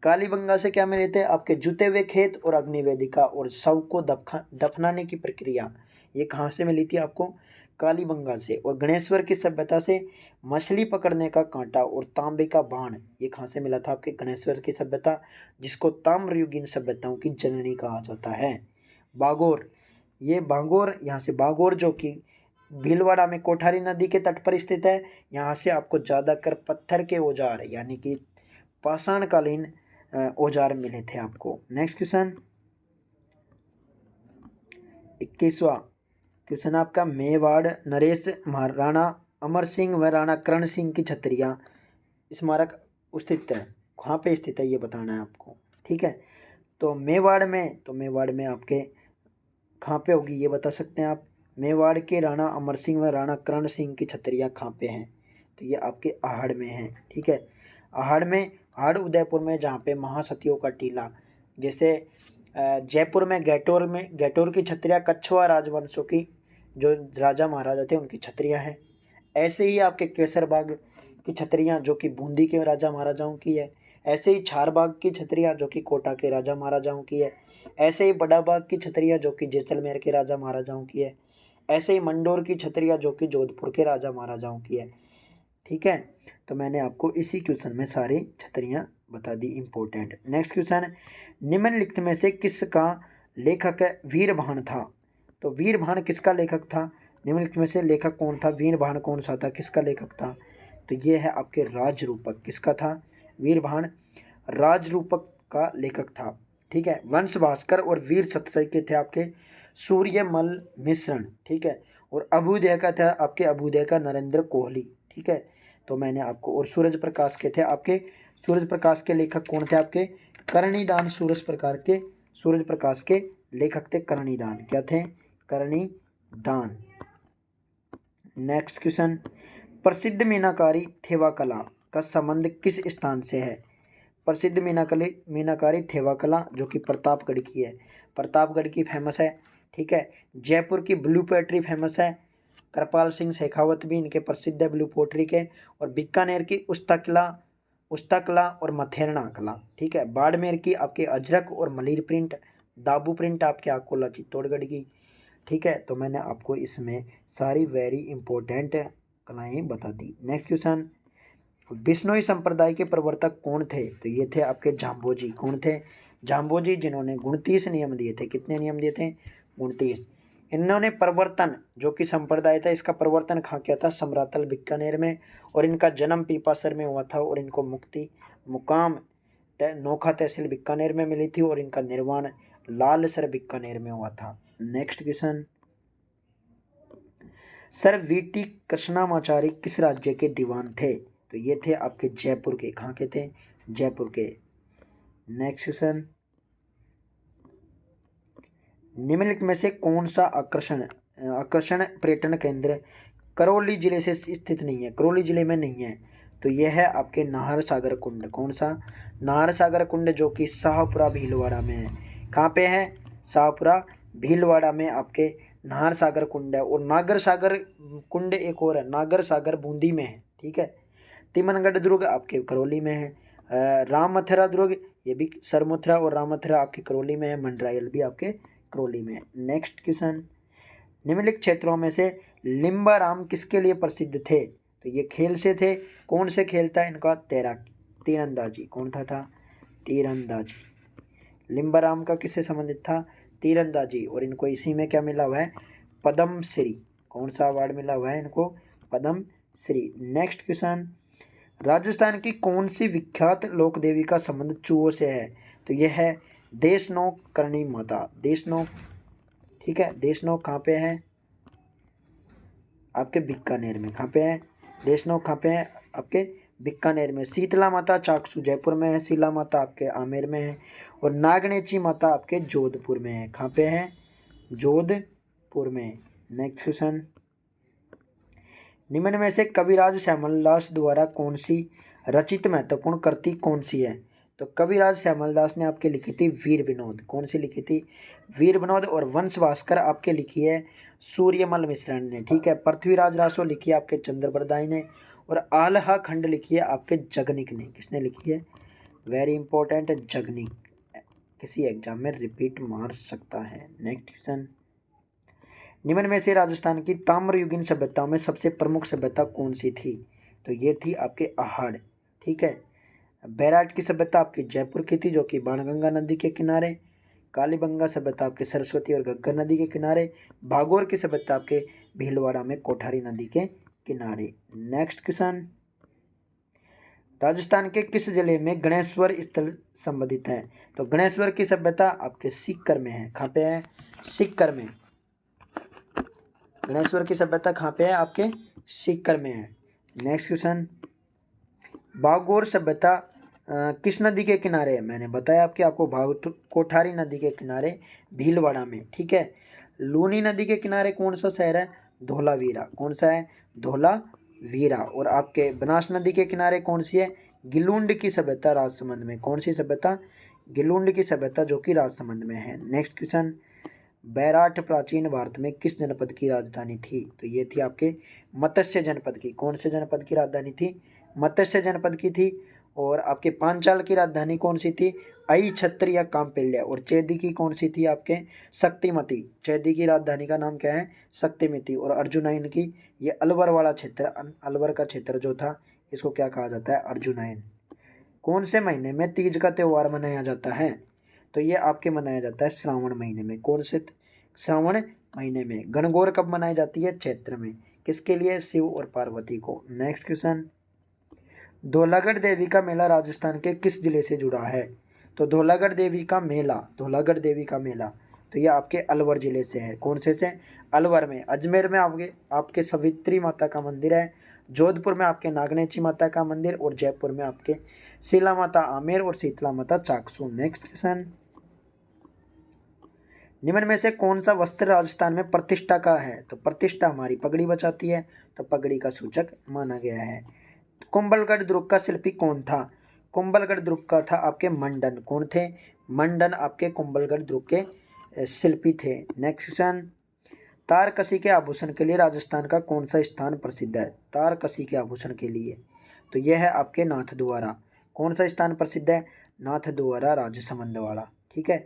कालीबंगा से क्या मिले थे? आपके जुते हुए खेत और अग्निवेदिका और शव को दफनाने की प्रक्रिया, ये कहाँ से मिली थी आपको? कालीबंगा से। और गणेश्वर की सभ्यता से मछली पकड़ने का कांटा और तांबे का बाण, ये कहाँ से मिला था? आपके गणेश्वर की सभ्यता, जिसको ताम्रयुगीन सभ्यताओं की जननी कहा जाता है। बागोर, ये बागोर, यहाँ से बागोर जो कि भीलवाड़ा में कोठारी नदी के तट पर स्थित है। यहाँ से आपको ज़्यादातर पत्थर के औजार यानी कि पाषाणकालीन औजार मिले थे आपको। नेक्स्ट क्वेश्चन, 21वां क्वेश्चन आपका, मेवाड़ नरेश महाराणा अमर सिंह व राणा करण सिंह की छतरियाँ स्मारक स्थित है, कहाँ पे स्थित है ये बताना है आपको, ठीक है। तो मेवाड़ में आपके कहाँ पे होगी ये बता सकते हैं आप। मेवाड़ के राणा अमर सिंह व राणा करण सिंह की छतरियाँ कहाँ पे हैं? तो ये आपके आहड़ में है, ठीक है। आहड़ में, आहड़ उदयपुर में, जहाँ पे महासतियों का टीला, जैसे जयपुर में गैटोर की छतरियाँ कछवाड़ राजवंशों की जो राजा महाराजा थे उनकी छतरियाँ हैं। ऐसे ही आपके केसरबाग की छतरियाँ जो कि बूंदी के राजा महाराजाओं की है। ऐसे ही छारबाग की छतरियाँ जो कि कोटा के राजा महाराजाओं की है। ऐसे ही बड़ाबाग की छतरियाँ जो कि जैसलमेर के राजा महाराजाओं की है। ऐसे ही मंडोर की छतरियाँ जो कि जोधपुर के राजा महाराजाओं की है। ठीक है, तो मैंने आपको इसी क्वेश्चन में सारी छतरियाँ बता दी इंपॉर्टेंट। नेक्स्ट क्वेश्चन, निम्नलिखित में से किसका लेखक वीरभान था? तो वीरभान किसका लेखक था? निम्नलिखित में से लेखक कौन था? वीरभान कौन सा था, किसका लेखक था? तो ये है आपके राजरूपक। किसका था? वीरभान राजरूपक का लेखक था। ठीक है, वंश भास्कर और वीर सतसई के थे आपके सूर्यमल मिश्रण। ठीक है, और अभ्युदय का था आपके अभ्युदय का नरेंद्र कोहली। ठीक है, तो मैंने आपको, और सूरज प्रकाश के थे आपके, सूरज प्रकाश के लेखक कौन थे आपके? करणीदान। सूरज प्रकाश के लेखक थे करणीदान। क्या थे? करणीदान। नेक्स्ट क्वेश्चन, प्रसिद्ध मीनाकारी थेवा कला का संबंध किस स्थान से है? प्रसिद्ध मीनाकारी थेवा कला जो कि प्रतापगढ़ की है। प्रतापगढ़ की फेमस है। ठीक है, जयपुर की ब्लू पोएट्री फेमस है। कृपाल सिंह शेखावत भी इनके प्रसिद्ध है ब्लू पोएट्री के। और बीकानेर की उस्ता कला और मथेरना कला। ठीक है, बाड़मेर की आपके अजरक और मलिर प्रिंट, दाबू प्रिंट आपके अकोला चित्तौड़गढ़ की। ठीक है, तो मैंने आपको इसमें सारी वेरी इंपॉर्टेंट कलाएँ बता दी। नेक्स्ट क्वेश्चन, बिश्नोई संप्रदाय के प्रवर्तक कौन थे? तो ये थे आपके जाम्बोजी। कौन थे? जाम्बोजी, जिन्होंने 29 नियम दिए थे। कितने नियम दिए थे? 29। इन्होंने प्रवर्तन, जो कि संप्रदाय था, इसका प्रवर्तन कहाँ किया था? समरातल बीकानेर में। और इनका जन्म पीपासर में हुआ था और इनको मुक्ति मुकाम नोखा तहसील बीकानेर में मिली थी और इनका निर्माण लालसर बीकानेर में हुआ था। Next question, sir VT Krishnamachari किस राज्य के दीवान थे? तो ये थे आपके जयपुर के। कहाँ के थे? जयपुर के। नेक्स्ट क्वेश्चन, निम्नलिखित में से कौन सा आकर्षण पर्यटन केंद्र करौली जिले से स्थित नहीं है? करौली जिले में नहीं है। तो यह है आपके नाहर सागर कुंड। कौन सा? नाहर सागर कुंड, जो कि शाहपुरा भीलवाड़ा में है। कहाँ पे है? शाहपुरा भीलवाड़ा में आपके नाहर सागर कुंड है। और नागर सागर कुंड एक और है, नागर सागर बूंदी में है। ठीक है, तिमनगढ़ दुर्ग आपके करौली में है। राम मथुरा दुर्ग, ये भी सरमथुरा और राम मथुरा आपके करौली में है। मंडरायल भी आपके करौली में है। नेक्स्ट क्वेश्चन, निम्नलिखित क्षेत्रों में से लिम्बाराम किसके लिए प्रसिद्ध थे? तो ये खेल से थे। कौन से खेल था इनका? तैराकी, तीरंदाजी। कौन था? तीरंदाजी। लिम्बाराम का किससे संबंधित था? तीरंदाजी। और इनको इसी में क्या मिला हुआ है? पद्मश्री। कौन सा अवार्ड मिला हुआ है इनको? पद्मश्री। नेक्स्ट क्वेश्चन, राजस्थान की कौन सी विख्यात लोक देवी का संबंध चूहों से है? तो यह है देशनोक करणी माता। देशनोक। ठीक है, देशनोक कहाँ पे है? आपके बीकानेर में। कहाँ पे है? देशनोक कहाँ पे है? आपके बीकानेर में। शीतला माता चाकसू जयपुर में है। शीला माता आपके आमेर में है। और नागनेची माता आपके जोधपुर में है। कहाँ पे है? जोधपुर में। नेक्स्ट क्वेश्चन, निम्न में से कविराज श्यामलदास द्वारा कौन सी रचित महत्वपूर्ण कृति कौन सी है? तो कविराज श्यामलदास ने आपके लिखी थी वीर विनोद। कौन सी लिखी थी? वीर विनोद। और वंश भास्कर आपके लिखी है सूर्यमल मिश्रण ने। ठीक है, पृथ्वीराज रासो लिखी है आपके चंद्रबरदाई ने। और आल्हा खंड लिखी है आपके जगनिक ने। किसने लिखी है? Very important, Jagnik. किसी एग्जाम में रिपीट मार सकता है। नेक्स्ट क्वेश्चन, निम्न में से राजस्थान की ताम्रयुगीन सभ्यताओं में सबसे प्रमुख सभ्यता कौन सी थी? तो ये थी आपके अहाड़। ठीक है, बैराट की सभ्यता आपकी जयपुर की थी, जो कि बाणगंगा नदी के किनारे। कालीबंगा सभ्यता आपके सरस्वती और घग्गर नदी के किनारे। भागौर की सभ्यता आपके भीलवाड़ा में कोठारी नदी के किनारे। नेक्स्ट क्वेश्चन, राजस्थान के किस जिले में गणेश्वर स्थल संबंधित है? तो गणेश्वर की सभ्यता आपके सीकर में है। कहाँ पे है? सीकर में। गणेश्वर की सभ्यता कहाँ पे है? आपके सीकर में है। नेक्स्ट क्वेश्चन, भागौर सभ्यता किस नदी के किनारे है? मैंने बताया आपको कोठारी नदी के किनारे भीलवाड़ा में। ठीक है, लूनी नदी के किनारे कौन सा शहर है? धोलावीरा। कौन सा है? धोलावीरा। और आपके बनास नदी के किनारे कौन सी है? गिलुंड की सभ्यता राजसमंद में। कौन सी सभ्यता? गिलुंड की सभ्यता, जो कि राजसमंद में है। नेक्स्ट क्वेश्चन, बैराठ प्राचीन भारत में किस जनपद की राजधानी थी? तो ये थी आपके मत्स्य जनपद की। कौन से जनपद की राजधानी थी? मत्स्य जनपद की थी। और आपके पांचाल की राजधानी कौन सी थी? आई छत्र या कामपिल्य। और चेदी की कौन सी थी आपके, शक्तिमती। चेदी की राजधानी का नाम क्या है, शक्तिमती। और अर्जुनयन की, ये अलवर वाला क्षेत्र, अलवर का क्षेत्र जो था, इसको क्या कहा जाता है, अर्जुनयन। कौन से महीने में तीज का त्यौहार मनाया जाता है, तो ये आपके मनाया जाता है श्रावण महीने में। कौन से, श्रावण महीने में। गणगौर कब मनाई जाती है, चैत्र में। किसके लिए, शिव और पार्वती को। नेक्स्ट क्वेश्चन, धौलागढ़ देवी का मेला राजस्थान के किस जिले से जुड़ा है, तो धौलागढ़ देवी का मेला, धौलागढ़ देवी का मेला, तो ये आपके अलवर जिले से है। कौन से अलवर में। अजमेर में आपके सवित्री माता का मंदिर है। जोधपुर में आपके नागनेची माता का मंदिर। और जयपुर में आपके शीला माता आमेर और शीतला माता चाकसू। नेक्स्ट क्वेश्चन, निम्न में से कौन सा वस्त्र राजस्थान में प्रतिष्ठा का है, तो प्रतिष्ठा हमारी पगड़ी बचाती है, तो पगड़ी का सूचक माना गया है। कुंभलगढ़ दुर्ग का शिल्पी कौन था, कुंभलगढ़ दुर्ग का था आपके मंडन। कौन थे, मंडन आपके कुंभलगढ़ दुर्ग के शिल्पी थे। नेक्स्ट क्वेश्चन, तारकसी के आभूषण के लिए राजस्थान का कौन सा स्थान प्रसिद्ध है, तारकसी के आभूषण के लिए, तो यह है आपके नाथद्वारा। कौन सा स्थान प्रसिद्ध है, नाथद्वारा राजसमंद वाला। ठीक है,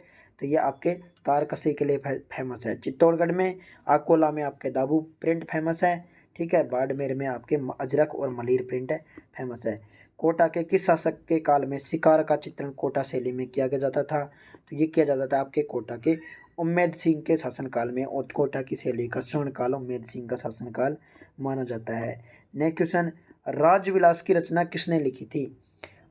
तो ये आपके तारकसी के लिए फेमस है। चित्तौड़गढ़ में, अकोला में आपके दाबू प्रिंट फेमस है। ठीक है, बाड़मेर में आपके अजरक और मलिर प्रिंट फेमस है। कोटा के किस शासक के काल में शिकार का चित्रण कोटा शैली में किया जाता था, तो ये किया जाता था आपके कोटा के उम्मेद सिंह के शासनकाल में। और कोटा की शैली का स्वर्णकाल उम्मेद सिंह का शासनकाल माना जाता है। नेक्स्ट क्वेश्चन, राजविलास की रचना किसने लिखी थी,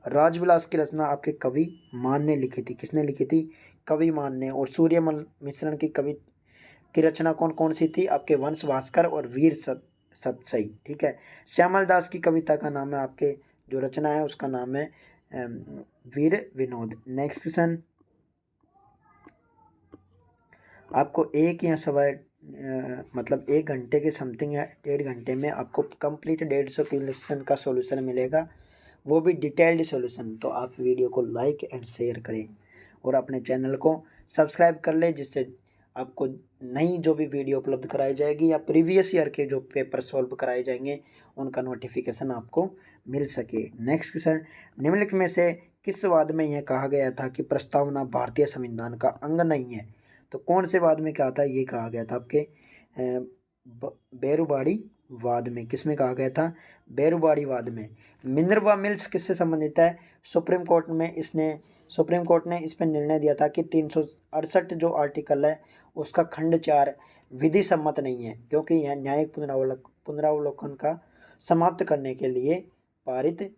राजविलास की रचना आपके कवि मान ने लिखी थी। किसने लिखी थी, कवि मान ने। और सूर्यमल मिश्रण की कवि की रचना कौन कौन सी थी, आपके वंश भास्कर और वीर सतसई। ठीक है, श्यामल दास की कविता का नाम है, आपके जो रचना है उसका नाम है वीर विनोद। नेक्स्ट क्वेश्चन, आपको एक या मतलब 1 घंटे के समथिंग या 1.5 घंटे में आपको कंप्लीट 150 क्वेश्चन का सॉल्यूशन मिलेगा, वो भी डिटेल्ड सॉल्यूशन। तो आप वीडियो को लाइक एंड शेयर करें और अपने चैनल को सब्सक्राइब कर लें, जिससे आपको नई जो भी वीडियो उपलब्ध कराई जाएगी या प्रीवियस ईयर के जो पेपर सॉल्व कराए जाएंगे उनका नोटिफिकेशन आपको मिल सके। नेक्स्ट क्वेश्चन, निम्नलिखित में से किस वाद में यह कहा गया था कि प्रस्तावना भारतीय संविधान का अंग नहीं है, तो कौन से वाद में कहा था, ये कहा गया था आपके बेरुबाड़ी वाद में। किस में कहा गया था, बेरुबाड़ी वाद में। मिनर्वा मिल्स किससे संबंधित है, सुप्रीम कोर्ट ने इस पर निर्णय दिया था कि 368 जो आर्टिकल है उसका खंड 4 विधि सम्मत नहीं है, क्योंकि यह न्यायिक पुनरावलोकन का समाप्त करने के लिए पारित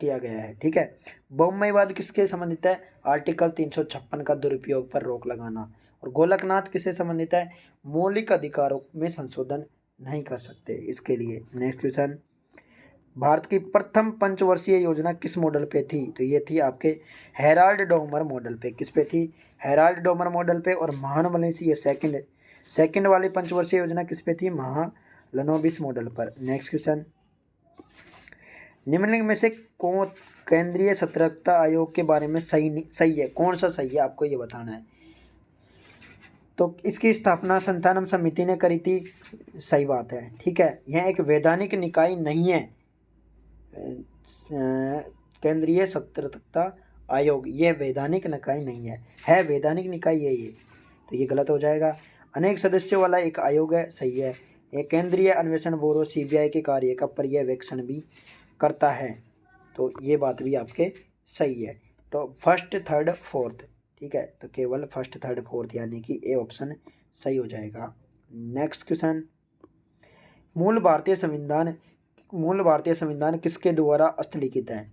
किया गया है। ठीक है, बहुमयवाद किसके संबंधित है, आर्टिकल 356 का दुरुपयोग पर रोक लगाना। और गोलकनाथ किससे संबंधित है, मौलिक अधिकारों में संशोधन नहीं कर सकते इसके लिए। नेक्स्ट क्वेश्चन, भारत की प्रथम पंचवर्षीय योजना किस मॉडल पे थी, तो ये थी आपके हेराल्ड डोमर मॉडल पे। किस पे थी, हेराल्ड डोमर मॉडल पे। और महालनोबिस ये सेकंड वाली पंचवर्षीय योजना किस पे थी, महालनोबिस मॉडल पर। नेक्स्ट क्वेश्चन, निम्नलिखित में से कौन केंद्रीय सतर्कता आयोग के बारे में सही है, कौन सा सही है, आपको ये बताना है। तो इसकी स्थापना संतानम समिति ने करी थी, सही बात है। ठीक है, यह एक वैधानिक निकाय नहीं है, केंद्रीय सतर्कता आयोग ये वैधानिक निकाय नहीं है वैधानिक निकाय यही है, तो ये गलत हो जाएगा। अनेक सदस्यों वाला एक आयोग है, सही है। ये केंद्रीय अन्वेषण ब्यूरो सीबीआई के कार्य का पर्यवेक्षण भी करता है, तो ये बात भी आपके सही है। तो फर्स्ट थर्ड फोर्थ, ठीक है, तो केवल फर्स्ट थर्ड फोर्थ यानी कि ए ऑप्शन सही हो जाएगा। नेक्स्ट क्वेश्चन, मूल भारतीय संविधान किसके द्वारा हस्तलिखित है,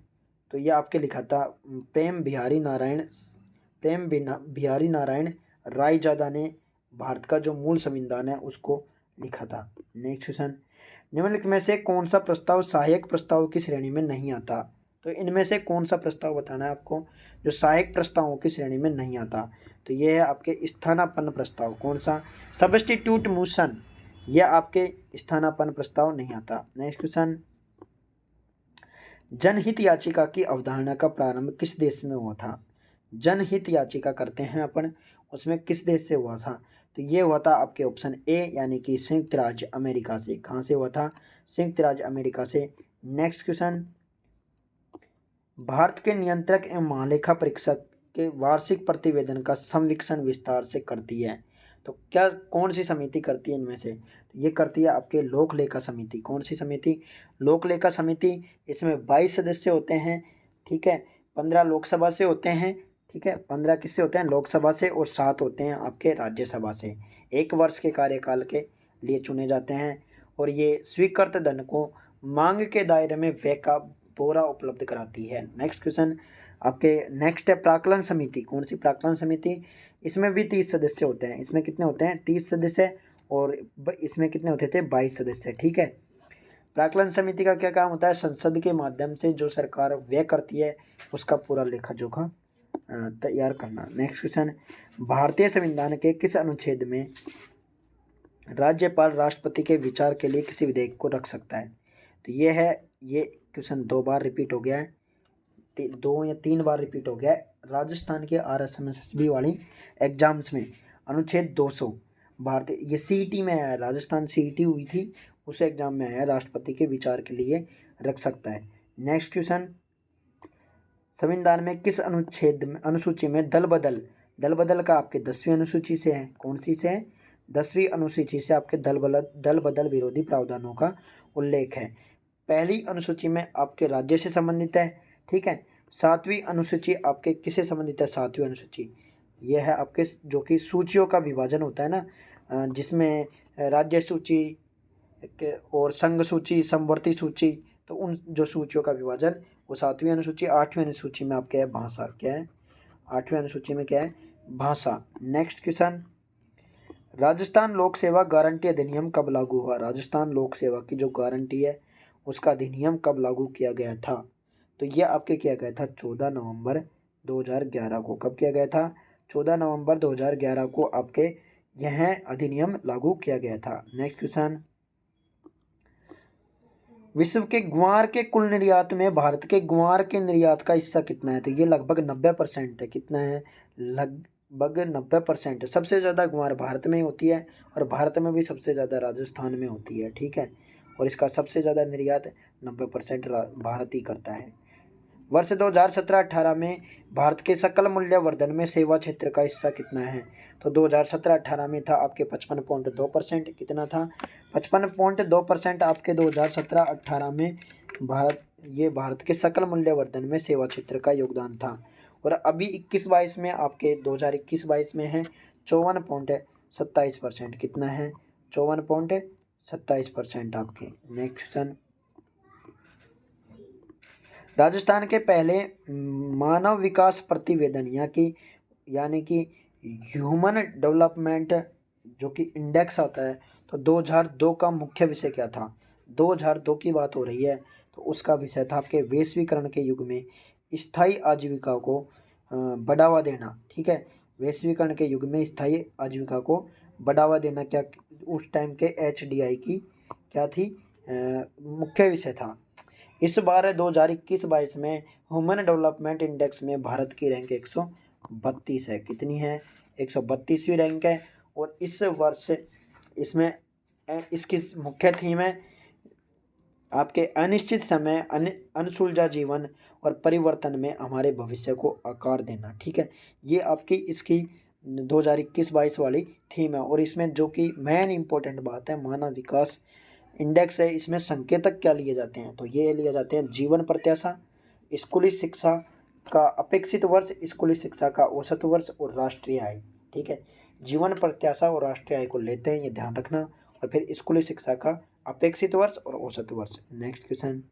तो ये आपके लिखा था प्रेम बिहारी नारायण रायजादा ने भारत का जो मूल संविधान है उसको लिखा था। नेक्स्ट क्वेश्चन, निम्नलिखित में से कौन सा प्रस्ताव सहायक प्रस्ताव की श्रेणी में नहीं आता, तो इनमें से कौन सा प्रस्ताव बताना है आपको जो सहायक प्रस्तावों की श्रेणी में नहीं आता, तो ये है आपके स्थानापन्न प्रस्ताव। कौन सा, सब्स्टिट्यूट मोशन, यह आपके स्थानापन्न प्रस्ताव नहीं आता। नेक्स्ट क्वेश्चन, जनहित याचिका की अवधारणा का प्रारंभ किस देश में हुआ था, जनहित याचिका करते हैं अपन, उसमें किस देश से हुआ था, तो ये हुआ था आपके ऑप्शन ए यानी कि संयुक्त राज्य अमेरिका से। कहाँ से हुआ था, संयुक्त राज्य अमेरिका से। नेक्स्ट क्वेश्चन, भारत के नियंत्रक एवं महालेखा परीक्षक के वार्षिक प्रतिवेदन का संवीक्षण विस्तार से करती है। तो क्या कौन सी समिति करती है इनमें से? तो ये करती है आपके लोक लेखा समिति। कौन सी समिति? लोक लेखा समिति। इसमें 22 सदस्य होते हैं, ठीक है। 15 लोकसभा से होते हैं, ठीक है। 15 किससे होते हैं? लोकसभा से, और 7 होते हैं आपके राज्यसभा से। 1 वर्ष के कार्यकाल के लिए चुने जाते हैं, और ये स्वीकृत धन को मांग के दायरे में व्यय का ब्यौरा उपलब्ध कराती है। नेक्स्ट क्वेश्चन आपके नेक्स्ट है प्राक्कलन समिति। कौन सी प्राक्कलन समिति? इसमें भी 30 सदस्य होते हैं। इसमें कितने होते हैं? 30 सदस्य, और इसमें कितने होते थे? 22 सदस्य, ठीक है। प्राक्कलन समिति का क्या काम होता है? संसद के माध्यम से जो सरकार व्यय करती है उसका पूरा लेखा जोखा तैयार करना। नेक्स्ट क्वेश्चन, भारतीय संविधान के किस अनुच्छेद में राज्यपाल राष्ट्रपति के विचार के लिए किसी विधेयक को रख सकता है? तो ये है, ये क्वेश्चन 2 बार रिपीट हो गया है, 2 या 3 बार रिपीट हो गया है राजस्थान के RSMSB वाली एग्जाम्स में। अनुच्छेद 200 भारतीय, ये CET में आया है, राजस्थान CET हुई थी उस एग्जाम में आया है, राष्ट्रपति के विचार के लिए रख सकता है। नेक्स्ट क्वेश्चन, संविधान में किस अनुच्छेद में, अनुसूची में दल बदल का आपके 10वीं अनुसूची से है? कौन सी से है? 10वीं अनुसूची से आपके दल बदल विरोधी प्रावधानों का उल्लेख है। पहली अनुसूची में आपके राज्य से संबंधित है, ठीक है। 7वीं अनुसूची आपके किससे संबंधित है? 7वीं अनुसूची ये है आपके जो कि सूचियों का विभाजन होता है ना, जिसमें राज्य सूची और संघ सूची, समवर्ती सूची, तो उन जो सूचियों का विभाजन वो 7वीं अनुसूची। 8वीं अनुसूची में आपके है भाषा, क्या है? 8वीं अनुसूची में क्या है? भाषा। नेक्स्ट क्वेश्चन, राजस्थान लोक सेवा गारंटी अधिनियम कब लागू हुआ? राजस्थान लोक सेवा की जो गारंटी है उसका अधिनियम कब लागू किया गया था? तो ये आपके किया गया था 14 नवंबर 2011 को। कब किया गया था? 14 नवंबर 2011 को आपके यह अधिनियम लागू किया गया था। नेक्स्ट क्वेश्चन, विश्व के ग्वार के कुल निर्यात में भारत के ग्वार के निर्यात का हिस्सा कितना है? तो ये लगभग 90% है। कितना है? लगभग 90% है। सबसे ज़्यादा ग्वार भारत में ही होती है, और भारत में भी सबसे ज़्यादा राजस्थान में होती है, ठीक है। और इसका सबसे ज़्यादा निर्यात 90% भारत ही करता है। वर्ष 2017-18 में भारत के सकल मूल्य वर्धन में सेवा क्षेत्र का हिस्सा कितना है? तो 2017-18 में था आपके 55.2%। कितना था? 55.2% आपके 2017-18 में भारत के सकल मूल्य वर्धन में सेवा क्षेत्र का योगदान था। और अभी 21-22 में आपके 2021-22 में है 54.27%। कितना है? 54.27% आपके। नेक्स्ट क्वेश्चन, राजस्थान के पहले मानव विकास प्रतिवेदन यानी कि ह्यूमन डेवलपमेंट जो कि इंडेक्स आता है, तो 2002 का मुख्य विषय क्या था? 2002 की बात हो रही है, तो उसका विषय था आपके वैश्वीकरण के युग में स्थायी आजीविका को बढ़ावा देना, ठीक है। वैश्वीकरण के युग में स्थायी आजीविका को बढ़ावा देना क्या उस टाइम के HDI की क्या थी? मुख्य विषय था। इस बार 2021-22 में ह्यूमन डेवलपमेंट इंडेक्स में भारत की रैंक 132 है। कितनी है? 132वीं रैंक है। और इस वर्ष इसमें इसकी मुख्य थीम है आपके अनिश्चित समय, अनसुलझा जीवन और परिवर्तन में हमारे भविष्य को आकार देना, ठीक है। ये आपकी इसकी 2021-22 वाली थीम है। और इसमें जो कि मेन इम्पोर्टेंट बात है, मानव विकास इंडेक्स है, इसमें संकेतक क्या लिए जाते हैं? तो ये लिए जाते हैं जीवन प्रत्याशा, स्कूली शिक्षा का अपेक्षित वर्ष, स्कूली शिक्षा का औसत वर्ष और राष्ट्रीय आय, ठीक है। जीवन प्रत्याशा और राष्ट्रीय आय को लेते हैं, ये ध्यान रखना। और फिर स्कूली शिक्षा का अपेक्षित वर्ष और औसत वर्ष। नेक्स्ट क्वेश्चन,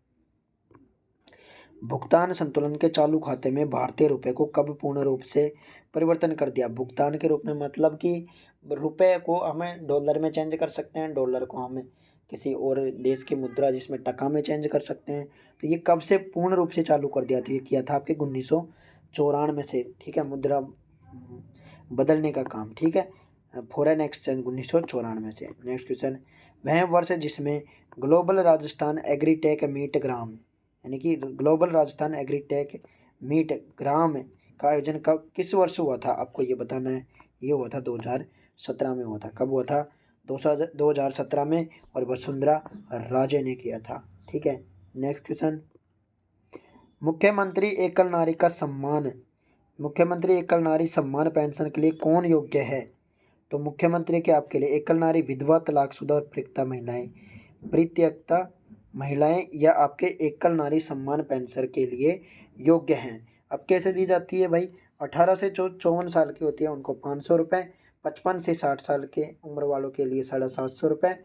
भुगतान संतुलन के चालू खाते में भारतीय रुपये को कब पूर्ण रूप से परिवर्तन कर दिया? भुगतान के रूप में मतलब कि रुपये को हमें डॉलर में चेंज कर सकते हैं, डॉलर को हमें किसी और देश की मुद्रा जिसमें टका में चेंज कर सकते हैं। तो ये कब से पूर्ण रूप से चालू कर दिया? तो ये किया था आपके 1994 से, ठीक है। मुद्रा बदलने का काम, ठीक है, फॉरेन एक्सचेंज 1994 से। नेक्स्ट क्वेश्चन, वह वर्ष जिसमें ग्लोबल राजस्थान एग्रीटेक मीट ग्राम यानी कि ग्लोबल राजस्थान एग्रीटेक मीट ग्राम का आयोजन किस वर्ष हुआ था? आपको ये बताना है। ये हुआ था 2017 में हुआ था। कब हुआ था? 2017 में, और वसुंधरा राजे ने किया था, ठीक है। नेक्स्ट क्वेश्चन, मुख्यमंत्री एकल नारी का सम्मान मुख्यमंत्री एकल नारी सम्मान पेंशन के लिए कौन योग्य है? तो मुख्यमंत्री के आपके लिए एकल नारी, विधवा, तलाकशुदा और परित्यक्ता महिलाएं या आपके एकल नारी सम्मान पेंशन के लिए योग्य हैं। अब कैसे दी जाती है भाई? 18 से 54 साल की होती है उनको 500 रुपये, 55 से 60 साल के उम्र वालों के लिए 750 रुपये,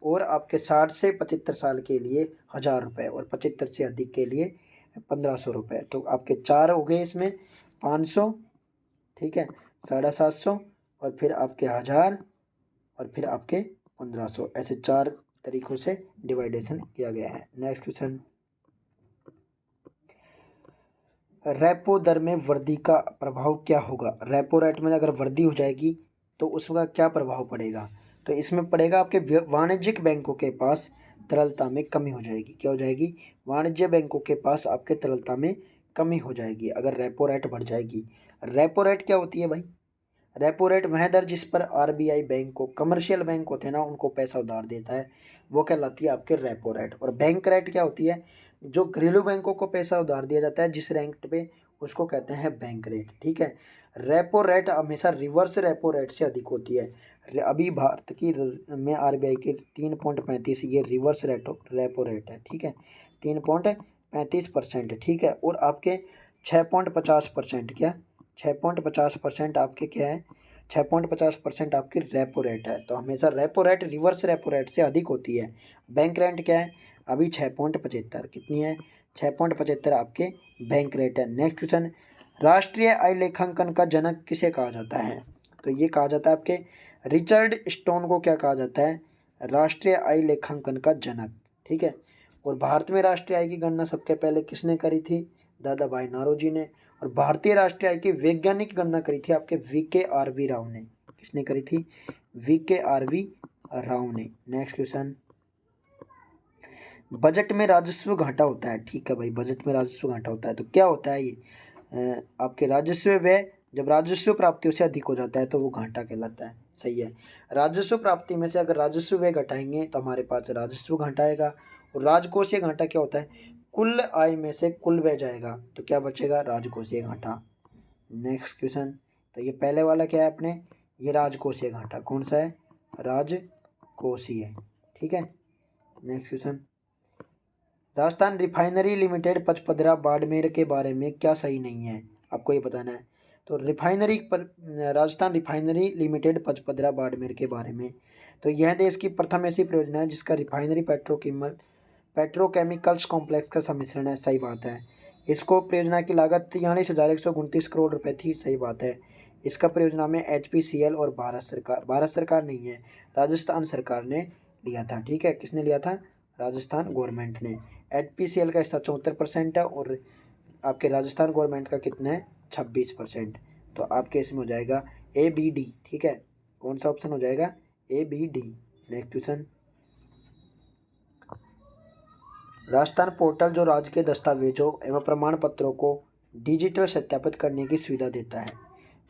और आपके 60 से 75 साल के लिए 1000 रुपये, और 75 से अधिक के लिए 1500 रुपये। तो आपके चार हो गए इसमें, 500, ठीक है, 750, और फिर आपके 1000, और फिर आपके 1500, ऐसे चार तरीकों से डिवाइडेशन किया गया है। नेक्स्ट क्वेश्चन, रेपो दर में वृद्धि का प्रभाव क्या होगा? रेपो रेट में अगर वृद्धि हो जाएगी तो उसका क्या प्रभाव पड़ेगा? तो इसमें पड़ेगा आपके वाणिज्यिक बैंकों के पास तरलता में कमी हो जाएगी। क्या हो जाएगी? वाणिज्य बैंकों के पास आपके तरलता में कमी हो जाएगी अगर रेपो रेट बढ़ जाएगी। रेपो रेट क्या होती है भाई? रेपो रेट वह दर जिस पर आरबीआई बैंक को, कमर्शियल बैंक होते हैं ना, उनको पैसा उधार देता है, वो कहलाती है आपके रेपो रेट। और बैंक रेट क्या होती है? जो घरेलू बैंकों को पैसा उधार दिया जाता है जिस रैंक पे, उसको कहते हैं बैंक रेट, ठीक है। रेपो रेट हमेशा रिवर्स रेपो रेट से अधिक होती है। अभी भारत की में आरबीआई की 3.35 ये रिवर्स रेपो रेट है, ठीक है, 3.35%, ठीक है। और आपके 6.50%, क्या 6.50% आपके क्या है? 6.50% आपकी रेपो रेट है। तो हमेशा repo rate reverse repo rate से अधिक होती है। बैंक रेट क्या है? अभी 6.75, कितनी है? 6.75 आपके बैंक रेट है। नेक्स्ट क्वेश्चन, राष्ट्रीय आय लेखांकन का जनक किसे कहा जाता है? तो ये कहा जाता है आपके रिचर्ड स्टोन को क्या कहा जाता है? राष्ट्रीय आय लेखांकन का जनक, ठीक है। और भारत में राष्ट्रीय आय की गणना सबसे पहले किसने करी थी? दादा भाई नारोजी ने। और भारतीय राष्ट्रीय आय की वैज्ञानिक गणना करी थी आपके VKRV राव ने। किसने करी थी? VKRV राव ने। नेक्स्ट क्वेश्चन, बजट में राजस्व घाटा होता है, ठीक है भाई, बजट में राजस्व घाटा होता है तो क्या होता है ये? आपके राजस्व व्यय जब राजस्व प्राप्तियों से अधिक हो जाता है तो वो घाटा कहलाता है, सही है। राजस्व प्राप्ति में से अगर राजस्व व्यय घटाएंगे तो हमारे पास राजस्व घाटा आएगा। और राजकोषीय घाटा क्या होता है? कुल आय में से कुल व्यय जाएगा तो क्या बचेगा? राजकोषीय घाटा। नेक्स्ट क्वेश्चन, तो ये पहले वाला क्या है अपने? ये राजकोषीय घाटा कौन सा है? राजकोषीय, ठीक है। Next question, Rajasthan refinery limited Pachpadra Barmer के बारे में क्या सही नहीं है? आपको ये बताना है। तो राजस्थान रिफाइनरी लिमिटेड पचपदरा बाड़मेर के बारे में, तो यह देश की प्रथम ऐसी परियोजना है जिसका रिफाइनरी पेट्रोकेमिकल्स कॉम्प्लेक्स का सम्मिश्रण है, सही बात है। इसको परियोजना की लागत 43,129 करोड़ रुपए थी, सही बात है। इसका परियोजना में HPCL और भारत सरकार नहीं है, राजस्थान सरकार ने लिया था, ठीक है। किसने लिया था? राजस्थान गवर्नमेंट ने। HPCL का हिस्सा 74% है और आपके राजस्थान गवर्नमेंट का कितना है? 26%। तो आपके इसमें हो जाएगा ABD, ठीक है। कौन सा ऑप्शन हो जाएगा? ABD। Next question, Rajasthan portal जो राज्य के दस्तावेजों एवं प्रमाण पत्रों को डिजिटल सत्यापित करने की सुविधा देता है,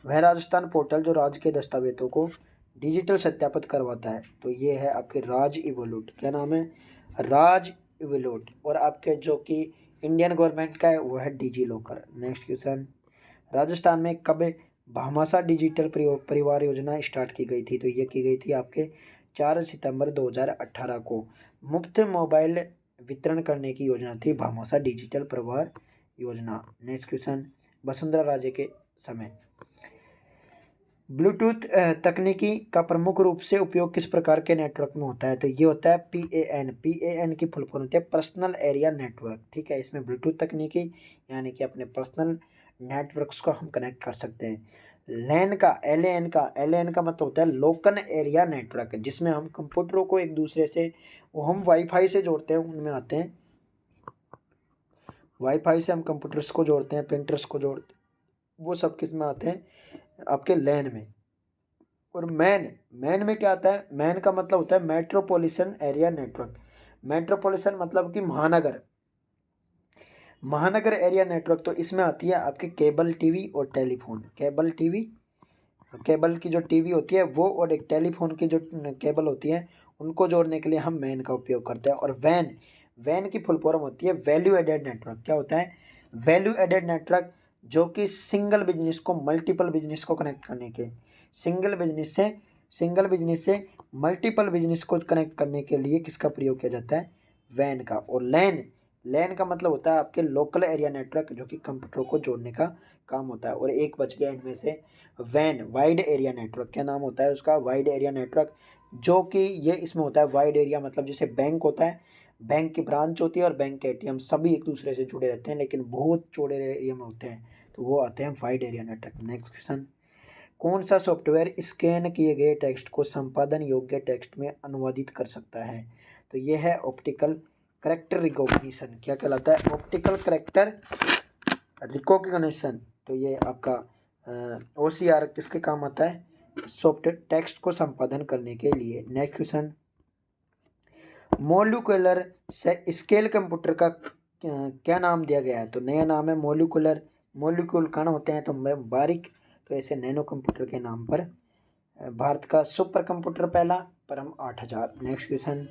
वह राजस्थान पोर्टल जो राज्य के दस्तावेजों को डिजिटल सत्यापित करवाता है, तो ये है आपके राज इवोल्यूट। क्या नाम है? राज इवोल्यूट। और आपके जो कि इंडियन गवर्नमेंट का है वो है digi locker. Next question, Rajasthan में कब भामाशाह डिजिटल परिवार योजना स्टार्ट की गई थी? तो ये की गई थी आपके 4 सितंबर 2018 को। मुफ्त मोबाइल वितरण करने की योजना थी भामाशाह डिजिटल परिवार योजना। नेक्स्ट क्वेश्चन, वसुंधरा राजे के समय ब्लूटूथ तकनीकी का प्रमुख रूप से उपयोग किस प्रकार के नेटवर्क में होता है? तो ये होता है PAN की फुल फॉर्म होती है पर्सनल एरिया नेटवर्क, ठीक है। इसमें ब्लूटूथ तकनीकी यानी कि अपने पर्सनल नेटवर्क्स को हम कनेक्ट कर सकते हैं। LAN का मतलब होता है लोकल एरिया नेटवर्क, जिसमें हम कंप्यूटरों को एक दूसरे से, वो हम वाईफाई से जोड़ते हैं, उनमें आते हैं वाईफाई से हम कंप्यूटर्स को जोड़ते हैं, प्रिंटर्स को जोड़ते हैं, वो सब किस में आते हैं? आपके LAN में। और मैन में क्या आता है? मैन का मतलब होता है मेट्रोपॉलिटन एरिया नेटवर्क। मेट्रोपॉलिटन मतलब कि महानगर एरिया नेटवर्क। तो इसमें आती है आपके केबल टीवी और टेलीफोन। केबल की जो टीवी होती है वो, और एक टेलीफोन की जो केबल होती है, उनको जोड़ने के लिए हम मैन का उपयोग करते हैं। और वैन की फुल फॉर्म होती है वैल्यू एडेड नेटवर्क। क्या होता है? वैल्यू एडेड नेटवर्क, जो कि सिंगल बिजनेस को मल्टीपल बिजनेस को कनेक्ट करने के, सिंगल बिजनेस से मल्टीपल बिजनेस को कनेक्ट करने के लिए किसका प्रयोग किया जाता है, वैन का। और लैन का मतलब होता है आपके लोकल एरिया नेटवर्क, जो कि कंप्यूटर को जोड़ने का काम होता है। और एक बच गया इनमें से वैन, वाइड एरिया नेटवर्क। क्या नाम होता है उसका, वाइड एरिया नेटवर्क, जो कि ये इसमें होता है वाइड एरिया, मतलब जैसे बैंक होता है, बैंक की ब्रांच होती है और बैंक के एटीएम सभी एक दूसरे से जुड़े रहते हैं, लेकिन बहुत चौड़े एरिया में होते हैं, तो वो आते हैं wide area network. Next question, कौन सा सॉफ्टवेयर स्कैन किए गए टेक्स्ट को संपादन योग्य टेक्स्ट में अनुवादित कर सकता है, तो ये है ऑप्टिकल करेक्टर रिकॉग्निशन। क्या कहलाता है, ऑप्टिकल करेक्टर रिकॉग्निशन। तो ये आपका OCR किसके काम आता है, सॉफ्टवेयर टेक्स्ट को संपादन करने के लिए। नेक्स्ट क्वेश्चन, मोलिकुलर से स्केल कंप्यूटर का क्या नाम दिया गया है, तो नया नाम है मोलिकुलर। मोलिक्यूल कण होते हैं तो बारीक, तो ऐसे नैनो कंप्यूटर के नाम पर भारत का सुपर कंप्यूटर पहला परम 8000। नेक्स्ट क्वेश्चन,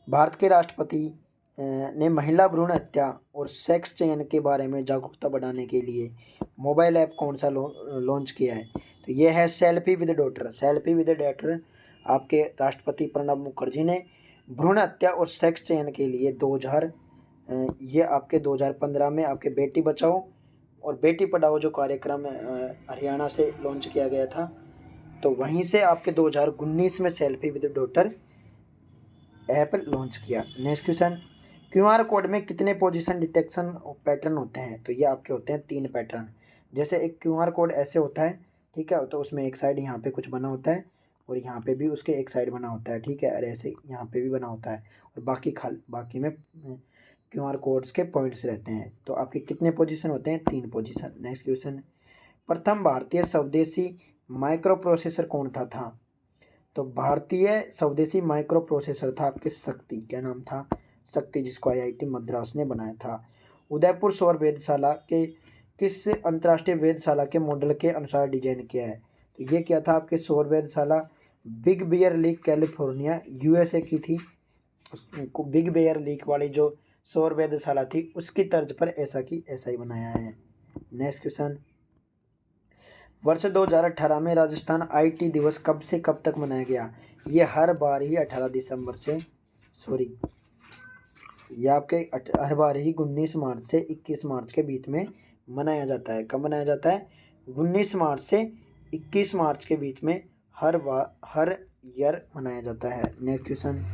भारत के राष्ट्रपति ने महिला भ्रूण हत्या और सेक्स चयन के बारे में जागरूकता बढ़ाने के लिए मोबाइल ऐप कौन सा लॉन्च किया है, तो ये है selfie with daughter. Selfie with daughter आपके राष्ट्रपति प्रणब मुखर्जी ने भ्रूण हत्या और सेक्स चयन के लिए 2015 में आपके बेटी बचाओ और बेटी पढ़ाओ जो कार्यक्रम हरियाणा से लॉन्च किया गया था, तो वहीं से आपके 2019 में selfie with daughter app launch किया। नेक्स्ट क्वेश्चन, QR कोड में कितने पोजीशन डिटेक्शन पैटर्न होते हैं, तो ये आपके होते हैं 3 पैटर्न। जैसे एक QR कोड ऐसे होता है, ठीक है, तो उसमें एक साइड यहाँ पे कुछ बना होता है और यहाँ पे भी उसके एक साइड बना होता है, ठीक है, और ऐसे यहाँ पे भी बना होता है, और बाकी में QR कोड्स के पॉइंट्स रहते हैं। तो आपके कितने पोजीशन होते हैं, 3 पोजीशन। नेक्स्ट क्वेश्चन, प्रथम भारतीय स्वदेशी माइक्रो प्रोसेसर कौन था, तो भारतीय स्वदेशी माइक्रो प्रोसेसर था आपके शक्ति। क्या नाम था, शक्ति, जिसको IIT मद्रास ने बनाया था। उदयपुर सौर वेधशाला के किस अंतर्राष्ट्रीय वेधशाला के मॉडल के अनुसार डिजाइन किया है, तो ये क्या था आपके सौर वेधशाला Big Bear Lake California USA की थी। बिग बियर लीक वाली जो सौर वेधशाला थी उसकी तर्ज पर ऐसा ही बनाया है। नेक्स्ट क्वेश्चन, वर्ष 2018 में राजस्थान IT दिवस कब से कब तक मनाया गया, ये हर बार ही 18 दिसंबर से ये आपके हर बार ही 19 मार्च से 21 मार्च के बीच में मनाया जाता है। कब मनाया जाता है, 19 मार्च से 21 मार्च के बीच में हर ईयर मनाया जाता है। नेक्स्ट क्वेश्चन,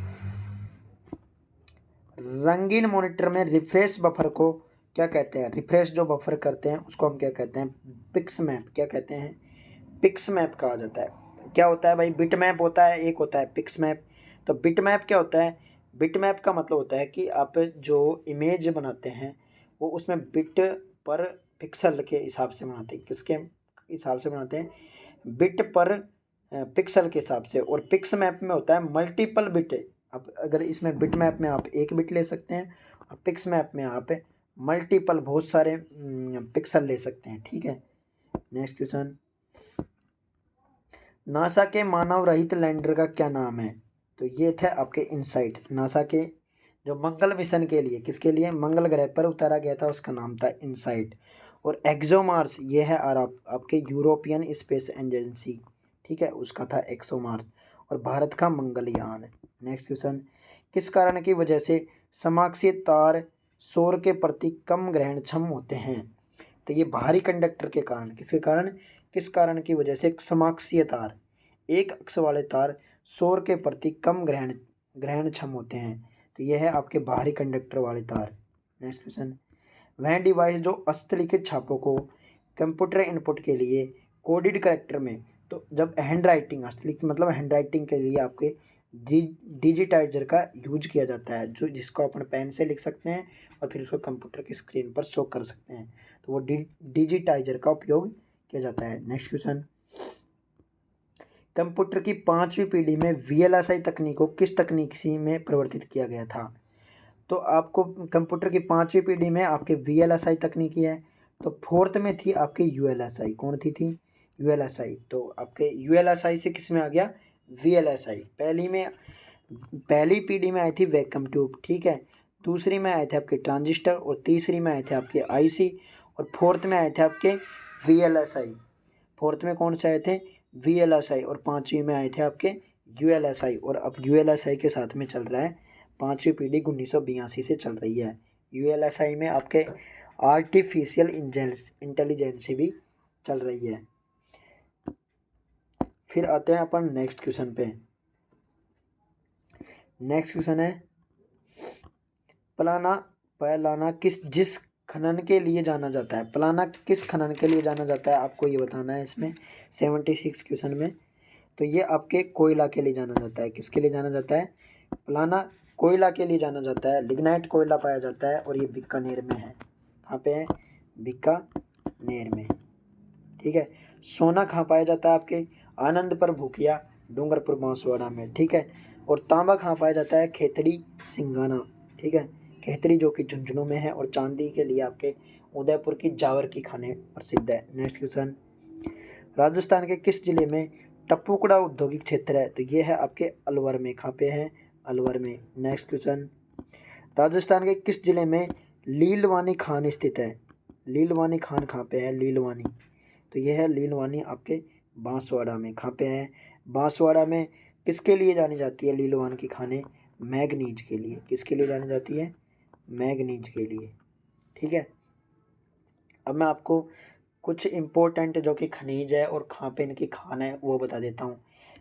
रंगीन मॉनिटर में रिफ्रेश बफर को क्या कहते हैं, रिफ्रेश जो बफर करते हैं उसको हम क्या कहते हैं, पिक्स मैप। क्या कहते हैं, पिक्स मैप कहा जाता है। क्या होता है भाई, बिट मैप होता है, एक होता है पिक्स मैप। तो बिट मैप क्या होता है, बिट मैप का मतलब होता है कि आप जो इमेज बनाते हैं वो उसमें बिट पर पिक्सल के हिसाब से बनाते हैं। किसके हिसाब से बनाते हैं, बिट पर पिक्सल के हिसाब से। और पिक्स मैप में होता है मल्टीपल बिट। अब अगर इसमें बिट मैप में आप एक बिट ले सकते हैं और पिक्स मैप में आप मल्टीपल बहुत सारे पिक्सल ले सकते हैं, ठीक है। नेक्स्ट क्वेश्चन, नासा के मानव रहित लैंडर का क्या नाम है, तो ये थे आपके इनसाइट। नासा के जो मंगल मिशन के लिए, किसके लिए, मंगल ग्रह पर उतारा गया था, उसका नाम था इनसाइट। और एक्सोमार्स ये है और आपके यूरोपियन स्पेस एजेंसी, ठीक है, उसका था एक्सोमार्स। और भारत का मंगलयान। नेक्स्ट क्वेश्चन, किस कारण की वजह से समाक्षीय तार सौर के प्रति कम ग्रहणक्षम होते हैं, तो ये भारी कंडक्टर के कारण। किस कारण की वजह से समाक्षीय तार, एक अक्ष वाले तार सौर के प्रति कम ग्रहणक्षम होते हैं, तो यह है आपके भारी कंडक्टर वाले तार। नेक्स्ट क्वेश्चन, वह डिवाइस जो हस्तलिखित छापों को कंप्यूटर इनपुट के लिए कोडेड करेक्टर में, तो जब हैंड राइटिंग, हस्तलिखित मतलब हैंड राइटिंग के लिए आपके डिजिटाइजर का यूज किया जाता है, जो जिसको अपन पेन से लिख सकते हैं और फिर उसको कंप्यूटर की स्क्रीन पर शो कर सकते हैं, तो वो डिजिटाइजर का उपयोग किया जाता है। नेक्स्ट क्वेश्चन, कंप्यूटर की 5वीं पीढ़ी में VLSI तकनीक को किस तकनीक से में परिवर्तित किया गया था, तो आपको कंप्यूटर की 5वीं पीढ़ी में आपके VLSI तकनीकी है, तो 4th में थी आपके ULSI। कौन थी ULSI। तो आपके ULSI से किस में आ गया, VLSI। पहली पीढ़ी में आई थी वैक्यूम ट्यूब, ठीक है, दूसरी में आए थे आपके ट्रांजिस्टर और तीसरी में आए थे आपके IC और फोर्थ में आए थे आपके VLSI। फोर्थ में कौन से आए थे? VLSI। और पाँचवीं में आए थे आपके ULSI। और अब ULSI के साथ में चल रहा है पाँचवीं पीढ़ी 1982 से चल रही है। ULSI में आपके आर्टिफिशियल इंटेलिजेंस भी चल रही है। फिर आते हैं अपन नेक्स्ट क्वेश्चन पे। नेक्स्ट क्वेश्चन है पलाना जिस खनन के लिए जाना जाता है। पलाना किस खनन के लिए जाना जाता है, आपको ये बताना है इसमें 76 क्वेश्चन में। तो ये आपके कोयला के लिए जाना जाता है। किसके लिए जाना जाता है? पलाना कोयला के लिए जाना जाता है। लिग्नाइट कोयला पाया जाता है और ये बीकानेर में है। कहाँ पे है? बीकानेर में। ठीक है। सोना कहाँ पाया जाता है? आपके आनंदपुर भूकिया डूंगरपुर बांसवाड़ा में। ठीक है। और तांबा कहाँ पाया जाता है? खेतड़ी सिंगाना। ठीक है। खेतड़ी जो कि झुंझुनू में है। और चांदी के लिए आपके उदयपुर की जावर की खाने प्रसिद्ध है। नेक्स्ट क्वेश्चन, राजस्थान के किस जिले में टप्पूकड़ा औद्योगिक क्षेत्र है? तो ये है आपके अलवर में। कहाँ पे है? अलवर में। नेक्स्ट क्वेश्चन, राजस्थान के किस जिले में लीलवानी खान स्थित है? लीलवानी खान कहाँ पे है? लीलवानी, तो ये है लीलवानी आपके बांसवाड़ा में। कहाँ पे है? बांसवाड़ा में। किसके लिए जानी जाती है लीलवानी की खाने? मैग्नीज के लिए। किसके लिए जानी जाती है? मैग्नीज के लिए। ठीक है। अब मैं आपको कुछ इम्पोर्टेंट जो कि खनिज है और कहाँ पे इनकी खान है वो बता देता हूँ।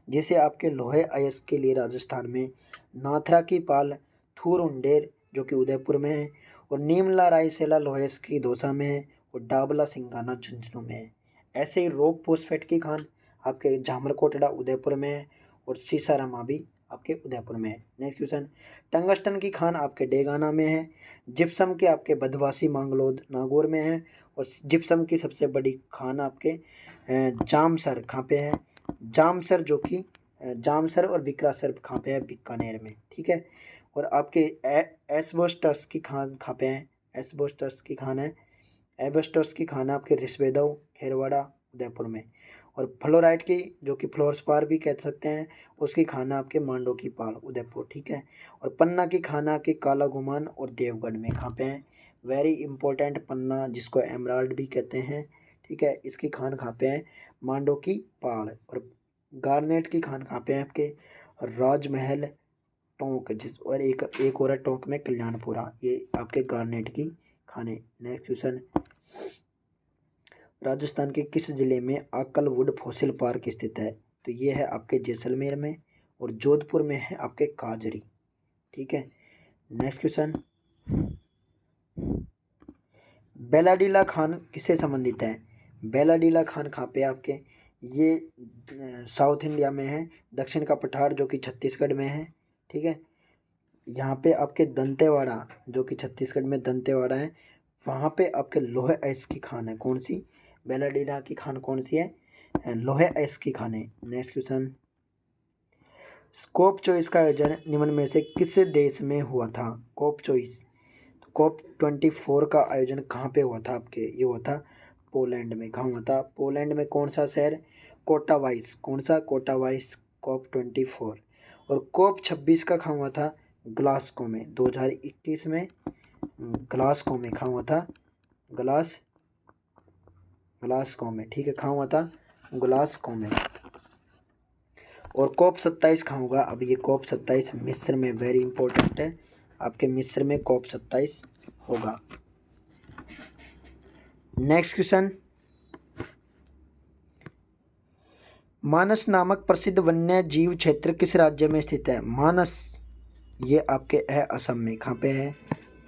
जैसे आपके लोहे अयस्क के लिए राजस्थान में नाथरा की पाल थूर उंडेर जो कि उदयपुर में है। और नीमला रायसेला लोहे की दौसा में है। और डाबला सिंगाना झुंझुनू में है। ऐसे ही रोक फोस्फेट की खान आपके झामरकोटड़ा उदयपुर में है। और सीसारामा भी आपके उदयपुर में है। नेक्स्ट क्वेश्चन, टंगस्टन की खान आपके डेगाना में है। जिप्सम के आपके बदवासी मांगलोद नागौर में है। और जिप्सम की सबसे बड़ी खान आपके जामसर कहाँ पे है? जामसर जो कि जामसर और बिकरासर कहाँ पे है? बीकानेर में। ठीक है। और आपके एस्बेस्टस की खान कहाँ पे है? एस्बेस्टस की खान है एस्बेस्टस की खान आपके रिस्वेदव खेरवाड़ा उदयपुर में। और फ्लोराइड की जो कि फ्लोरस्पार भी कह सकते हैं उसकी खाना आपके मांडो की पाल उदयपुर। ठीक है। और पन्ना की खाना आपके काला गुमान और देवगढ़ में। कहाँ पे है? वेरी इंपॉर्टेंट, पन्ना जिसको एमराल्ड भी कहते हैं। ठीक है। इसकी खान कहाँ पे है? मांडो की पहाड़। और गार्नेट की खान कहाँ पे है? आपके राजमहल टोंक जिस और एक और है टोंक में कल्याणपुरा। ये आपके गार्नेट की खाने। नेक्स्ट क्वेश्चन, राजस्थान के किस जिले में आकलवुड फॉसिल पार्क स्थित है? तो ये है आपके जैसलमेर में। और जोधपुर में है आपके काजरी। ठीक है। नेक्स्ट क्वेश्चन, बेलाडीला खान किससे संबंधित है? बेलाडीला खान कहाँ पे आपके? ये साउथ इंडिया में है। दक्षिण का पठार जो कि छत्तीसगढ़ में है। ठीक है। यहाँ पे आपके दंतेवाड़ा जो कि छत्तीसगढ़ में दंतेवाड़ा है, वहाँ पे आपके लोहे अयस्क की खान है। कौन सी? बेलाडीला की खान कौन सी है? लोहे अयस्क की खान है। नेक्स्ट क्वेश्चन, कोप चॉइस का आयोजन निम्न में से किस देश में हुआ था? कोप चॉइस, कोप 24 का आयोजन कहाँ पे हुआ था आपके? ये हुआ था पोलैंड में। कहाँ हुआ था? पोलैंड में। कौन सा शहर? कोटावाइस। कौन सा? कोटावाइस। कोप 24। और कोप 26 का कहाँ हुआ था? ग्लासगो में 2021 में। ग्लासगो में कहाँ हुआ था? ग्लासगो में। ठीक है। कहाँ हुआ था? ग्लासगो में। और कोप 27 कहाँ होगा? अब ये कोप 27 मिस्र में। वेरी इंपॉर्टेंट है, आपके मिस्र में कोप 27 होगा। नेक्स्ट क्वेश्चन, मानस नामक प्रसिद्ध वन्य जीव क्षेत्र किस राज्य में स्थित है? मानस, ये आपके है असम में। कहाँ पे है?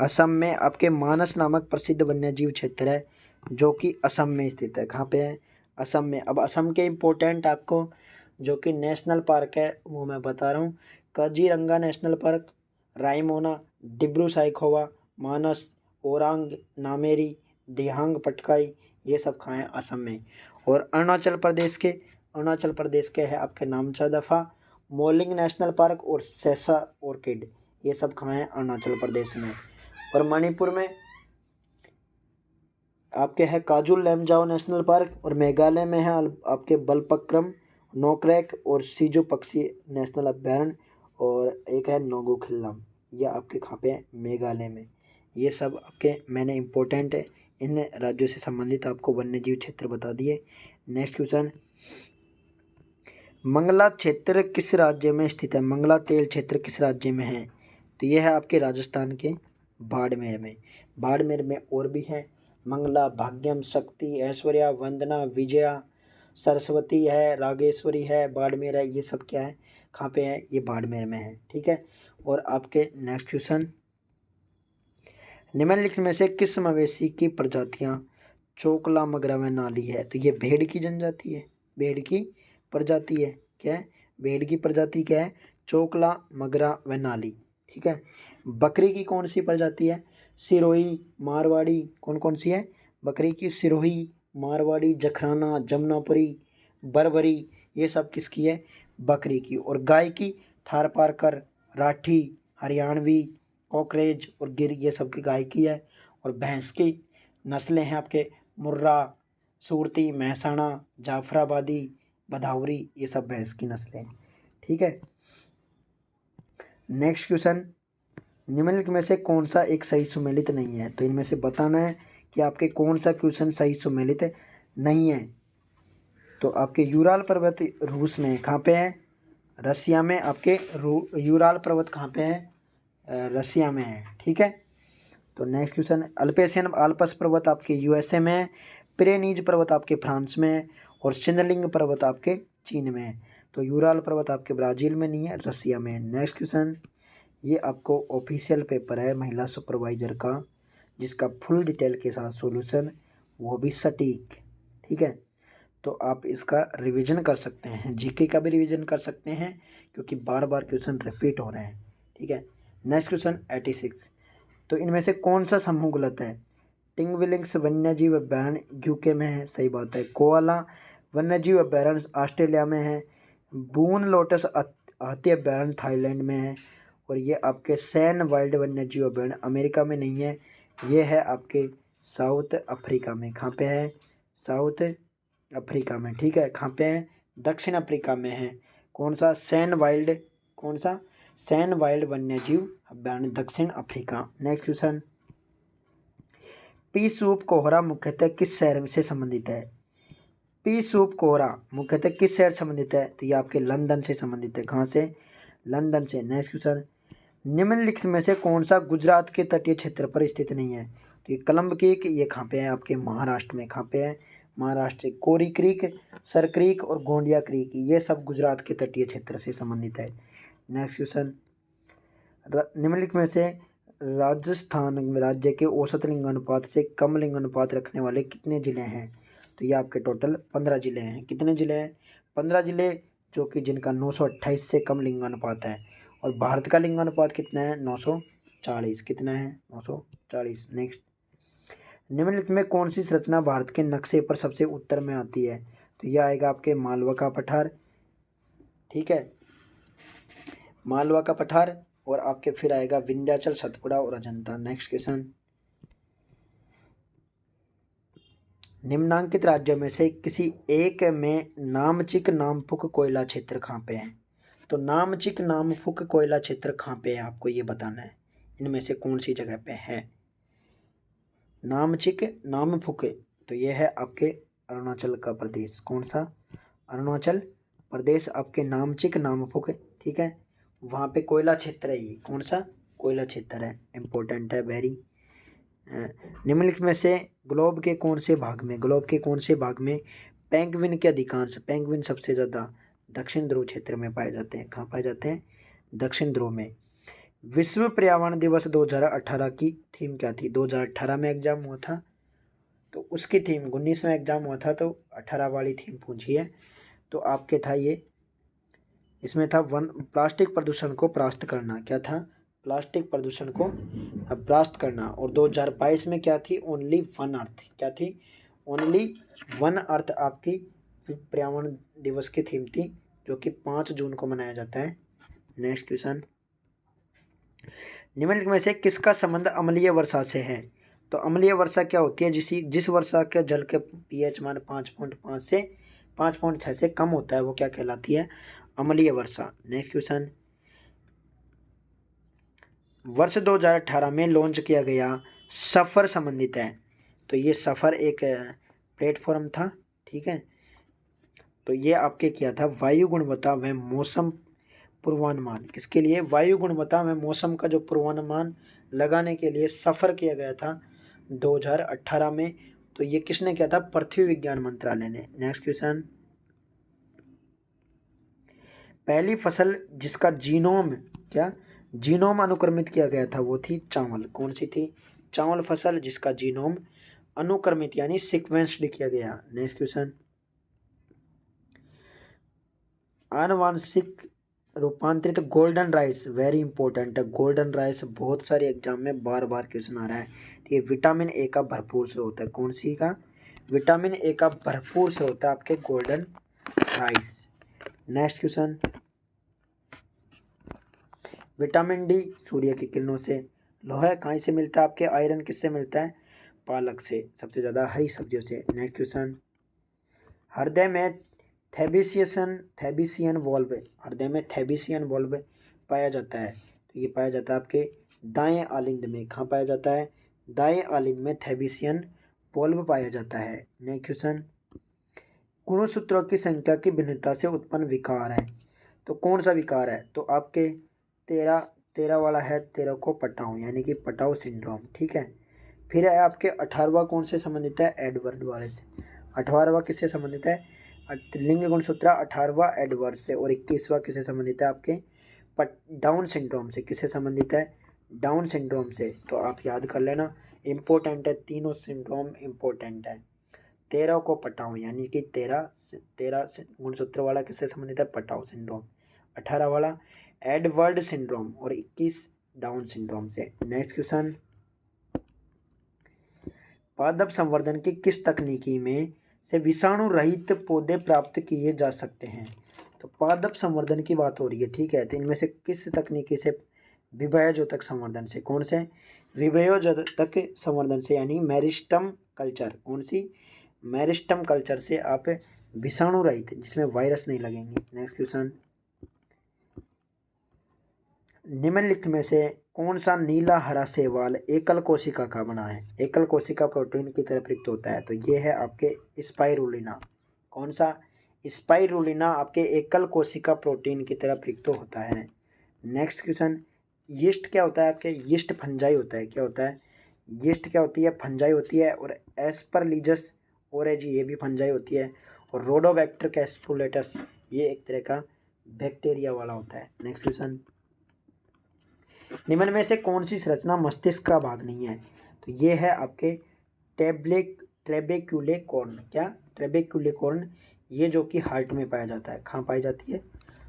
असम में आपके मानस नामक प्रसिद्ध वन्य जीव क्षेत्र है जो कि असम में स्थित है। कहाँ पे है? असम में। अब असम के इम्पोर्टेंट आपको जो कि नेशनल पार्क है वो मैं बता रहा हूँ। काजीरंगा नेशनल पार्क, रायमोना, डिब्रू साइखोवा, मानस, ओरांग नामेरी, दिहांग पटकाई, ये सब कहाँ हैं? असम में। और अरुणाचल प्रदेश के है आपके नामचा दफा, मोलिंग नेशनल पार्क और सेसा ऑर्किड, ये सब कहाँ हैं? अरुणाचल प्रदेश में। और मणिपुर में आपके है काजुल लैमजाओ नेशनल पार्क। और मेघालय में है आपके बलपक्रम, नोकरेक और सिजो पक्षी नेशनल अभ्यारण्य। और एक है नोगोखिल्लम, यह आपके कहाँ पे है? मेघालय में। ये सब आपके मैंने इम्पोर्टेंट इन राज्यों से संबंधित आपको वन्य जीव क्षेत्र बता दिए। नेक्स्ट क्वेश्चन, मंगला क्षेत्र किस राज्य में स्थित है? मंगला तेल क्षेत्र किस राज्य में है? तो यह है आपके राजस्थान के बाड़मेर में। बाड़मेर में और भी है, मंगला, भाग्यम, शक्ति, ऐश्वर्या, वंदना, विजया, सरस्वती है, रागेश्वरी है, बाड़मेर है। ये सब क्या है, कहाँ पे है? ये बाड़मेर में है। ठीक है। और आपके नेक्स्ट क्वेश्चन, निम्नलिखित में से किस मवेशी की प्रजातियां चोकला, मगरा व नाली है? तो ये भेड़ की जनजाति है, भेड़ की प्रजाति है। क्या है? भेड़ की प्रजाति क्या है? चोकला, मगरा व नाली। ठीक है। बकरी की कौन सी प्रजाति है? सिरोही, मारवाड़ी। कौन कौन सी है? बकरी की सिरोही, मारवाड़ी, जखराना, जमुनापुरी, बरबरी। ये सब किसकी है? बकरी की। और गाय की थारपारकर, राठी, हरियाणवी, कॉकरेज और गिर, ये सब की गाय की है। और भैंस की नस्लें हैं आपके मुर्रा, सूरती, महसाणा, जाफराबादी, भदावरी। ये सब भैंस की नस्लें हैं। ठीक है। नेक्स्ट क्वेश्चन, निम्नलिखित में से कौन सा एक सही सुमेलित नहीं है? तो इनमें से बताना है कि आपके कौन सा क्वेश्चन सही सुमेलित नहीं है। तो आपके यूराल पर्वत रूस में, कहाँ पे है? रसिया में। आपके यूराल पर्वत कहाँ पे है? रसिया में है। ठीक है। तो नेक्स्ट क्वेश्चन, अल्पेशियन आल्प्स पर्वत आपके यूएसए में है, पिरेनीज पर्वत आपके फ्रांस में है, और शिनलिंग पर्वत आपके चीन में है। तो यूराल पर्वत आपके ब्राज़ील में नहीं है, रसिया में है। नेक्स्ट क्वेश्चन, ये आपको ऑफिशियल पेपर है महिला सुपरवाइजर का, जिसका फुल डिटेल के साथ सॉल्यूशन, वो भी सटीक। ठीक है। तो आप इसका रिवीजन कर सकते हैं, जीके का भी रिवीजन कर सकते हैं, क्योंकि बार बार क्वेश्चन रिपीट हो रहे हैं। ठीक है। नेक्स्ट क्वेश्चन 86, तो इनमें से कौन सा समूह गलत है? टिंगविलिंग्स वन्यजीव अभ्यारण्य यूके में है, सही बात है। कोआला वन्यजीव अभ्यारण्य ऑस्ट्रेलिया में है। बून लोटस हाथी अभ्यारण्य थाईलैंड में है। और ये आपके सैन वाइल्ड वन्यजीव अभ्यारण्य अमेरिका में नहीं है, ये है आपके साउथ अफ्रीका में। कहाँ पे है? साउथ अफ्रीका में। ठीक है। कहाँ पे है? दक्षिण अफ्रीका में है। कौन सा? सैन वाइल्ड, कौन सा? सैन वाइल्ड वन्यजीव अभ्यारण्य, दक्षिण Africa. Next question, P soup कोहरा मुख्यतः किस शहर से संबंधित है? पी सूप कोहरा मुख्यतः किस शहर से संबंधित है? तो ये आपके लंदन से संबंधित है। कहाँ से? लंदन से। नेक्स्ट क्वेश्चन, निम्नलिखित में से कौन सा गुजरात के तटीय क्षेत्र पर स्थित नहीं है? तो ये कलम्ब क्रीक, ये कहाँ पे है? आपके महाराष्ट्र में। कहाँ पे है? महाराष्ट्र। कोरी क्रीक, सर क्रीक और गोंडिया क्रीक, ये सब गुजरात के तटीय क्षेत्र से संबंधित है। नेक्स्ट क्वेश्चन, निम्नलिखित में से राजस्थान राज्य के औसत लिंगानुपात से कम लिंगानुपात रखने वाले कितने जिले हैं? तो ये आपके टोटल 15 जिले हैं। कितने जिले हैं? 15 जिले, जो कि जिनका 928 से कम लिंगानुपात है। और भारत का लिंगानुपात कितना है? 940। कितना है? 940। नेक्स्ट, निम्नलिखित में कौन सी संरचना भारत के नक्शे पर सबसे उत्तर में आती है? तो यह आएगा आपके मालवा का पठार। ठीक है, मालवा का पठार। और आपके फिर आएगा विंध्याचल, सतपुड़ा और अजंता। नेक्स्ट क्वेश्चन, निम्नांकित राज्यों में से किसी एक में नामचिक नामफुक कोयला क्षेत्र कहाँ पे है? तो नामचिक नामफुक कोयला क्षेत्र कहाँ पे है, आपको ये बताना है। इनमें से कौन सी जगह पे है नामचिक नामफुक? तो ये है आपके अरुणाचल का प्रदेश। कौन सा? अरुणाचल प्रदेश, आपके नामचिक नामफुक। ठीक है, वहाँ पे कोयला क्षेत्र है। ये कौन सा कोयला क्षेत्र है? इम्पोर्टेंट है वेरी। निम्नलिखित में से ग्लोब के कौन से भाग में, ग्लोब के कौन से भाग में पेंगुइन के अधिकांश, पेंगुइन सबसे ज़्यादा दक्षिण ध्रुव क्षेत्र में पाए जाते हैं? कहाँ पाए जाते हैं? दक्षिण ध्रुव में। विश्व पर्यावरण दिवस 2018 की थीम क्या थी? 2018 में एग्जाम हुआ था, तो उसकी थीम 19 में एग्जाम हुआ था, तो 18 वाली थीम पूछी है। तो आपके था ये, इसमें था प्लास्टिक प्रदूषण को परास्त करना। क्या था? प्लास्टिक प्रदूषण को परास्त करना। और 2022 में क्या थी? Only one earth. क्या थी? ओनली वन अर्थ आपकी पर्यावरण दिवस की थीम थी, जो कि 5 जून को मनाया जाता है। नेक्स्ट क्वेश्चन, निम्नलिखित में से किसका संबंध अम्लीय वर्षा से है? तो अम्लीय वर्षा क्या होती है? जिस वर्षा के जल के pH मान 5.5 से 5.6 से कम होता है, वो क्या कहलाती है? अम्लीय वर्षा। नेक्स्ट क्वेश्चन, वर्ष 2018 में लॉन्च किया गया सफ़र संबंधित है। तो ये सफ़र एक प्लेटफॉर्म था, ठीक है। तो ये आपके किया था वायु गुणवत्ता व मौसम पूर्वानुमान, किसके लिए? वायु गुणवत्ता व मौसम का जो पूर्वानुमान लगाने के लिए सफ़र किया गया था 2018 में। तो ये किसने किया था? पृथ्वी विज्ञान मंत्रालय ने। नेक्स्ट क्वेश्चन, पहली फसल जिसका जीनोम क्या जीनोम अनुक्रमित किया गया था वो थी चावल। कौन सी थी? चावल फसल जिसका जीनोम अनुक्रमित यानी सीक्वेंस्ड किया गया। नेक्स्ट क्वेश्चन, आनुवांशिक रूपांतरित गोल्डन राइस, वेरी इंपॉर्टेंट है गोल्डन राइस, बहुत सारे एग्जाम में बार बार क्वेश्चन आ रहा है। तो ये विटामिन ए का भरपूर स्रोत है। कौन सी का? विटामिन ए का भरपूर स्रोत है आपके golden rice. Next question, vitamin D सूर्य की किरणों से, लोहा कहाँ से मिलता है आपके? आयरन किससे मिलता है? पालक से, सबसे ज़्यादा हरी सब्जियों से। नेक्स्ट क्वेश्चन, हृदय में थैबीसियन वॉल्व, हृदय में थैबीसियन वॉल्व पाया जाता है। तो ये पाया जाता है आपके दाएं आलिंद में। कहाँ पाया जाता है? दाएं आलिंद में थैबीसियन वॉल्व पाया जाता है। नेक्स्ट क्वेश्चन, गुणसूत्रों की संख्या की भिन्नता से उत्पन्न विकार है। तो कौन सा विकार है? तो आपके 13 वाला है, 13 को पटाऊ यानी कि पटाऊ सिंड्रोम, ठीक है। फिर है आपके 18वां कौन से संबंधित है? एडवर्ड वाले से। 18वां किससे संबंधित है? लिंग गुणसूत्र 18वां एडवर्ड से। और 21वां किससे संबंधित है? आपके डाउन सिंड्रोम से। किससे संबंधित है? डाउन सिंड्रोम से। तो आप याद कर लेना, इम्पोर्टेंट है, तीनों सिंड्रोम इम्पोर्टेंट है। 13 को पटाऊ यानी कि 13 गुणसूत्र वाला किससे संबंधित है? Patau syndrome. 18 वाला एडवर्ड सिंड्रोम और 21 डाउन सिंड्रोम से। नेक्स्ट क्वेश्चन, पादप संवर्धन की किस तकनीकी में से विषाणु रहित पौधे प्राप्त किए जा सकते हैं? तो पादप संवर्धन की बात हो रही है, ठीक है। तो इनमें से किस तकनीकी से? विभेयोजोतक संवर्धन से। कौन से? विभेयोजोतक संवर्धन से यानी मेरिस्टम कल्चर। कौन सी? मेरिस्टम कल्चर से आप विषाणु रहित, जिसमें वायरस नहीं लगेंगे। नेक्स्ट क्वेश्चन, निम्नलिखित में से कौन सा नीला हरा शैवाल एकल कोशिका का बना है? एकल कोशिका प्रोटीन की तरह प्रयुक्त होता है। तो ये है आपके स्पाइरुलिना। कौन सा? स्पाइरुलिना आपके एकल कोशिका प्रोटीन की तरह प्रयुक्त होता है। नेक्स्ट क्वेश्चन, यीस्ट क्या होता है आपके? यीस्ट फंजाई होता है। क्या होता है? यीस्ट क्या होती है? फंजाई होती है। और एस्परलिजस ओरेजी ये भी फंजाई होती है। और रोडोबैक्टर कैस्पुलेटस ये एक तरह का बैक्टीरिया वाला होता है। नेक्स्ट क्वेश्चन, निम्न में से कौन सी संरचना मस्तिष्क का भाग नहीं है? तो ये है आपके ट्रेबेक्युलेकॉर्न। क्या? ट्रेबेक्युलेकॉर्न, ये जो कि हार्ट में पाया जाता है। कहाँ पाई जाती है?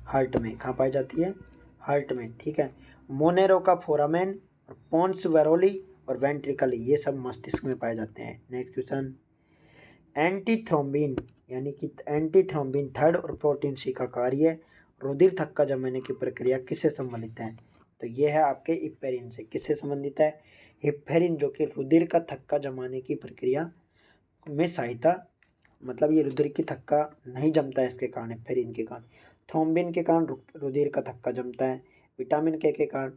हार्ट में। कहाँ पाई जाती है? हार्ट में, ठीक है। मोनेरो का फोरामेन और पोन्स वेरोली और वेंट्रिकली ये सब मस्तिष्क में पाए जाते हैं। नेक्स्ट क्वेश्चन, एंटीथ्रोम्बिन यानी कि एंटीथ्रोम्बिन थर्ड और प्रोटीन सी का कार्य रुधिर थक्का जमाने की प्रक्रिया किससे संबंधित है? तो ये है आपके हिप्पेरिन से। किससे संबंधित है? हिप्पेरिन, जो कि रुधिर का थक्का जमाने की प्रक्रिया में सहायता, मतलब ये रुधिर की थक्का नहीं जमता है इसके कारण, हिप्पेरिन के कारण। थ्रोम्बिन के कारण रुधिर का थक्का जमता है। विटामिन के कारण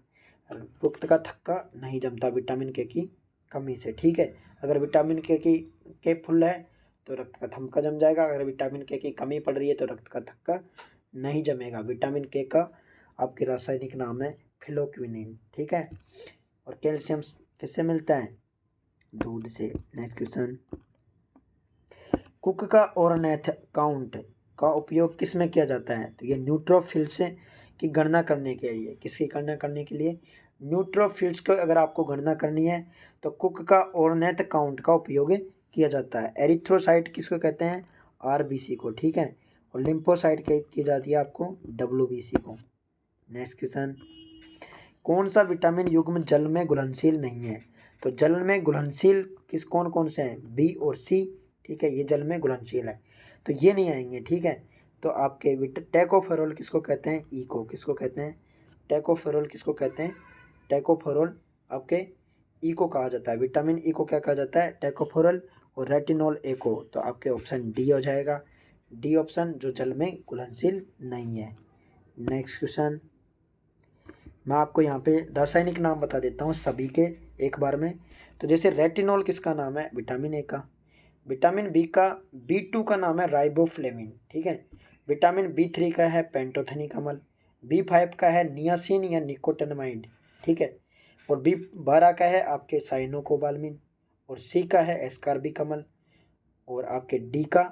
रक्त का थक्का नहीं जमता, विटामिन के की कमी से, ठीक है। अगर विटामिन के फुल है तो रक्त का थक्का जम जाएगा। अगर विटामिन के की कमी पड़ रही है तो रक्त का थक्का नहीं जमेगा। विटामिन के का आपके रासायनिक नाम है फिलोक्विनिन, ठीक है। और कैल्शियम किससे मिलता है? दूध से। नेक्स्ट क्वेश्चन, कुक का ऑर्नेथ काउंट का उपयोग किस में किया जाता है? तो ये न्यूट्रोफिल्स की गणना करने के लिए। किसकी गणना करने के लिए? न्यूट्रोफिल्स को अगर आपको गणना करनी है तो कुक का ऑर्नेथ काउंट का उपयोग किया जाता है। एरिथ्रोसाइट किसको कहते हैं? आरबीसी को, ठीक है। और लिम्फोसाइट की जाती है आपको डब्ल्यूबीसी को। नेक्स्ट क्वेश्चन, कौन सा विटामिन युग्म जल में घुलनशील नहीं है? तो जल में घुलनशील कौन कौन से हैं? बी और सी, ठीक है, ये जल में घुलनशील है तो ये नहीं आएंगे, ठीक है। तो आपके टैकोफेरोल किसको कहते हैं? ई को। किसको कहते हैं? टैकोफेरोल किसको कहते हैं? टैकोफेरोल आपके ई को कहा जाता है। विटामिन ई को क्या कहा जाता है? टैकोफेरोल। और रेटिनॉल ए को। तो आपके ऑप्शन डी हो जाएगा। डी ऑप्शन, जो जल में घुलनशील नहीं है। नेक्स्ट क्वेश्चन, मैं आपको यहाँ पे रासायनिक नाम बता देता हूँ सभी के, एक बार में। तो जैसे रेटिनॉल किसका नाम है? विटामिन ए का। विटामिन बी का B2 का नाम है राइबोफ्लेविन, ठीक है। विटामिन B3 का है पेंटोथेनिक अम्ल। B5 का है नियासिन या निकोटिनामाइड, ठीक है। और B12 का है आपके साइनोकोबाल्मिन। और C का है एस्कॉर्बिक अम्ल। और आपके डी का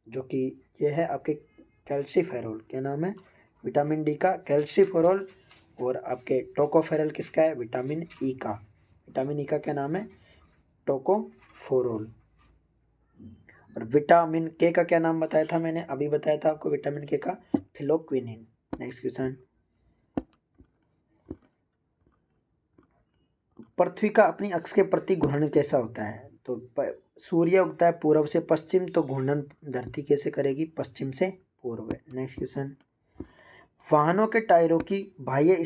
जो कि ये है आपके कैल्सीफेरोल, क्या नाम है? विटामिन डी का कैल्सीफेरोल। और आपके टोकोफेरल किसका है? विटामिन ई का। विटामिन ई का क्या नाम है? टोकोफोरोल। और विटामिन के का क्या नाम बताया था मैंने? अभी बताया था आपको विटामिन के का, फिलोक्विनिन। नेक्स्ट क्वेश्चन, पृथ्वी का अपनी अक्ष के प्रति घूर्णन कैसा होता है? तो सूर्य उगता है पूर्व से पश्चिम, तो घूर्णन धरती कैसे करेगी? पश्चिम से पूर्व। नेक्स्ट क्वेश्चन, वाहनों के टायरों की बाह्य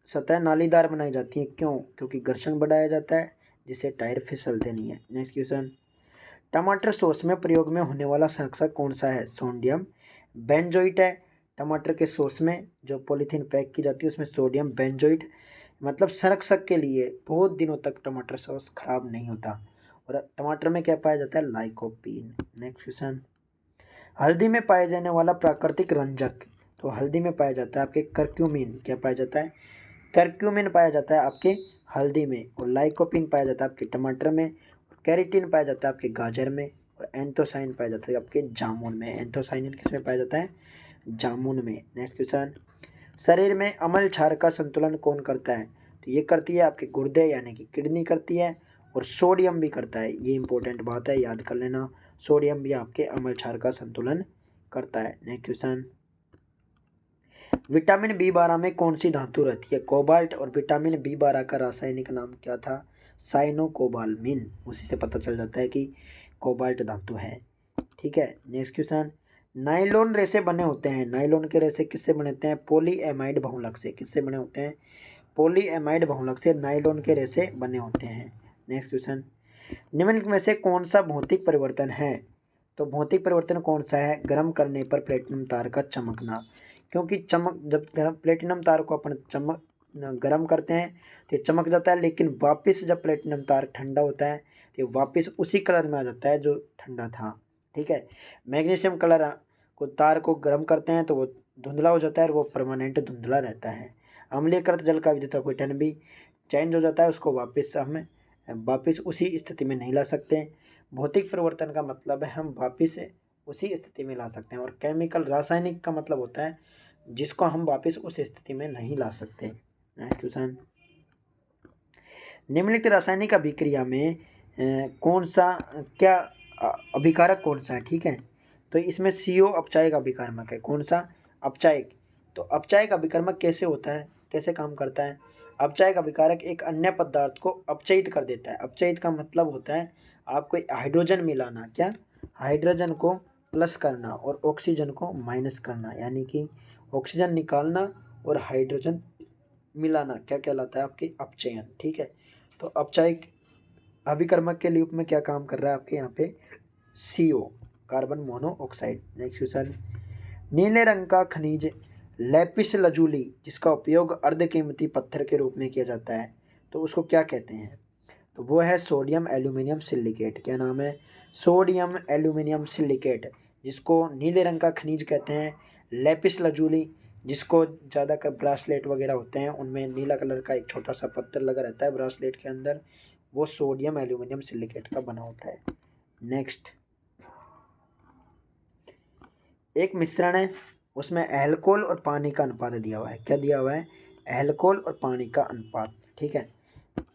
सतह नालीदार बनाई जाती है, क्यों? क्योंकि घर्षण बढ़ाया जाता है, जिससे टायर फिसलते नहीं है। नेक्स्ट क्वेश्चन, टमाटर सॉस में प्रयोग में होने वाला संरक्षक कौन सा है? सोडियम बेंजोइट है। टमाटर के सॉस में जो पॉलीथीन पैक की जाती है उसमें सोडियम बेंजोइट, मतलब संरक्षक के लिए बहुत दिनों तक टमाटर सॉस खराब नहीं होता। और टमाटर में क्या पाया जाता है? लाइकोपीन। नेक्स्ट क्वेश्चन, हल्दी में पाया जाने वाला प्राकृतिक रंजक, तो हल्दी में पाया जाता है आपके करक्यूमिन। क्या पाया जाता है? करक्यूमिन पाया जाता है आपके हल्दी में। और लाइकोपिन पाया जाता है आपके टमाटर में। और कैरेटिन पाया जाता है आपके गाजर में। और एंथोसाइन पाया जाता है आपके जामुन में। एंथोसाइन किस में पाया जाता है? जामुन में। नेक्स्ट क्वेश्चन, शरीर में अम्ल क्षार का संतुलन कौन करता है? तो ये करती है आपके गुर्दे यानी कि किडनी करती है। और सोडियम भी करता है, ये इंपॉर्टेंट बात है, याद कर लेना। सोडियम भी आपके अम्ल क्षार का संतुलन करता है। नेक्स्ट क्वेश्चन, विटामिन B12 में कौन सी धातु रहती है? कोबाल्ट। और विटामिन B12 का रासायनिक नाम क्या था? साइनोकोबाल्मिन। उसी से पता चल जाता है कि कोबाल्ट धातु है, ठीक है। नेक्स्ट क्वेश्चन, नाइलॉन रेसे बने होते हैं। नाइलॉन के रेसे किससे बने होते हैं? पॉलीएमाइड बहुलक से। किससे बने होते हैं? पॉलीएमाइड बहुलक से नाइलॉन के रेसे बने होते हैं। नेक्स्ट क्वेश्चन, निम्नलिखित में से कौन सा भौतिक परिवर्तन है? तो भौतिक परिवर्तन कौन सा है? गर्म करने पर प्लेटिनम तार का चमकना, क्योंकि जब गर्म प्लेटिनम तार को अपन गर्म करते हैं तो ये चमक जाता है, लेकिन वापस जब प्लेटिनम तार ठंडा होता है तो वापस उसी कलर में आ जाता है जो ठंडा था, ठीक है। मैग्नीशियम कलर को तार को गर्म करते हैं तो वो धुंधला हो जाता है और वो परमानेंट धुंधला रहता है। अम्लीकृत जल का विद्युत अपघटन भी चेंज हो जाता है, उसको वापस उसी स्थिति में नहीं ला सकते। भौतिक परिवर्तन का मतलब है हम वापस उसी स्थिति में ला सकते हैं। और केमिकल रासायनिक का मतलब होता है जिसको हम वापस उस स्थिति में नहीं ला सकते। नेक्स्ट क्वेश्चन, निम्नलिखित रासायनिक अभिक्रिया में कौन सा अभिकारक कौन सा है? ठीक है, तो इसमें CO अपचायक अभिकारक है। कौन सा? अपचायक। तो अपचायक अभिकर्मक कैसे होता है, कैसे काम करता है? अपचायक अभिकारक एक अन्य पदार्थ को अपचयित कर देता है। अपचयित का मतलब होता है आपको हाइड्रोजन मिलाना, क्या? हाइड्रोजन को प्लस करना और ऑक्सीजन को माइनस करना, यानी कि ऑक्सीजन निकालना और हाइड्रोजन मिलाना क्या कहलाता है? आपके अपचयन, ठीक है। तो अपचायक अभिकर्मक के रूप में क्या काम कर रहा है आपके यहाँ पे? CO, carbon monoxide. Next question, नीले रंग का खनिज लैपिस लजूली जिसका उपयोग अर्धकीमती पत्थर के रूप में किया जाता है, तो उसको क्या कहते हैं? तो वो है सोडियम एल्यूमिनियम सिलिकेट। क्या नाम है? सोडियम एल्यूमिनियम सिलिकेट, जिसको नीले रंग का खनिज कहते हैं। लैपिस लजूली, जिसको ज़्यादातर ब्रासलेट वगैरह होते हैं उनमें नीला कलर का एक छोटा सा पत्थर लगा रहता है ब्रासलेट के अंदर, वो सोडियम एल्यूमिनियम सिलिकेट का बना होता है। नेक्स्ट, एक मिश्रण है, उसमें अल्कोहल और पानी का अनुपात दिया हुआ है। क्या दिया हुआ है? अल्कोहल और पानी का अनुपात, ठीक है।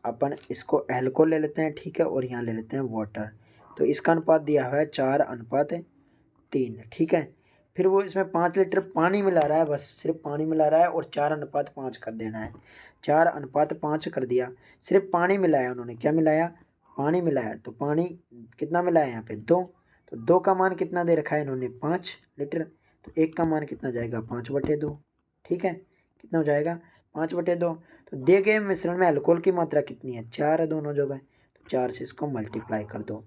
अपन इसको अल्कोहल ले लेते हैं, ठीक है, और यहाँ ले लेते हैं वाटर। तो इसका अनुपात दिया हुआ है 4:3, ठीक है। फिर वो इसमें 5 लीटर पानी मिला रहा है, बस सिर्फ पानी मिला रहा है और 4:5 कर देना है। 4:5 कर दिया, सिर्फ पानी मिलाया उन्होंने। क्या मिलाया? पानी मिलाया। तो पानी कितना मिलाया यहाँ पे? 2। तो 2 का मान कितना दे रखा है इन्होंने? 5 लीटर। तो 1 का मान कितना जाएगा? 5/2, ठीक है। कितना हो जाएगा? 5/2। तो दिए गए मिश्रण में अल्कोहल की मात्रा कितनी है? 4 है दोनों जगह, तो 4 से इसको मल्टीप्लाई कर दो।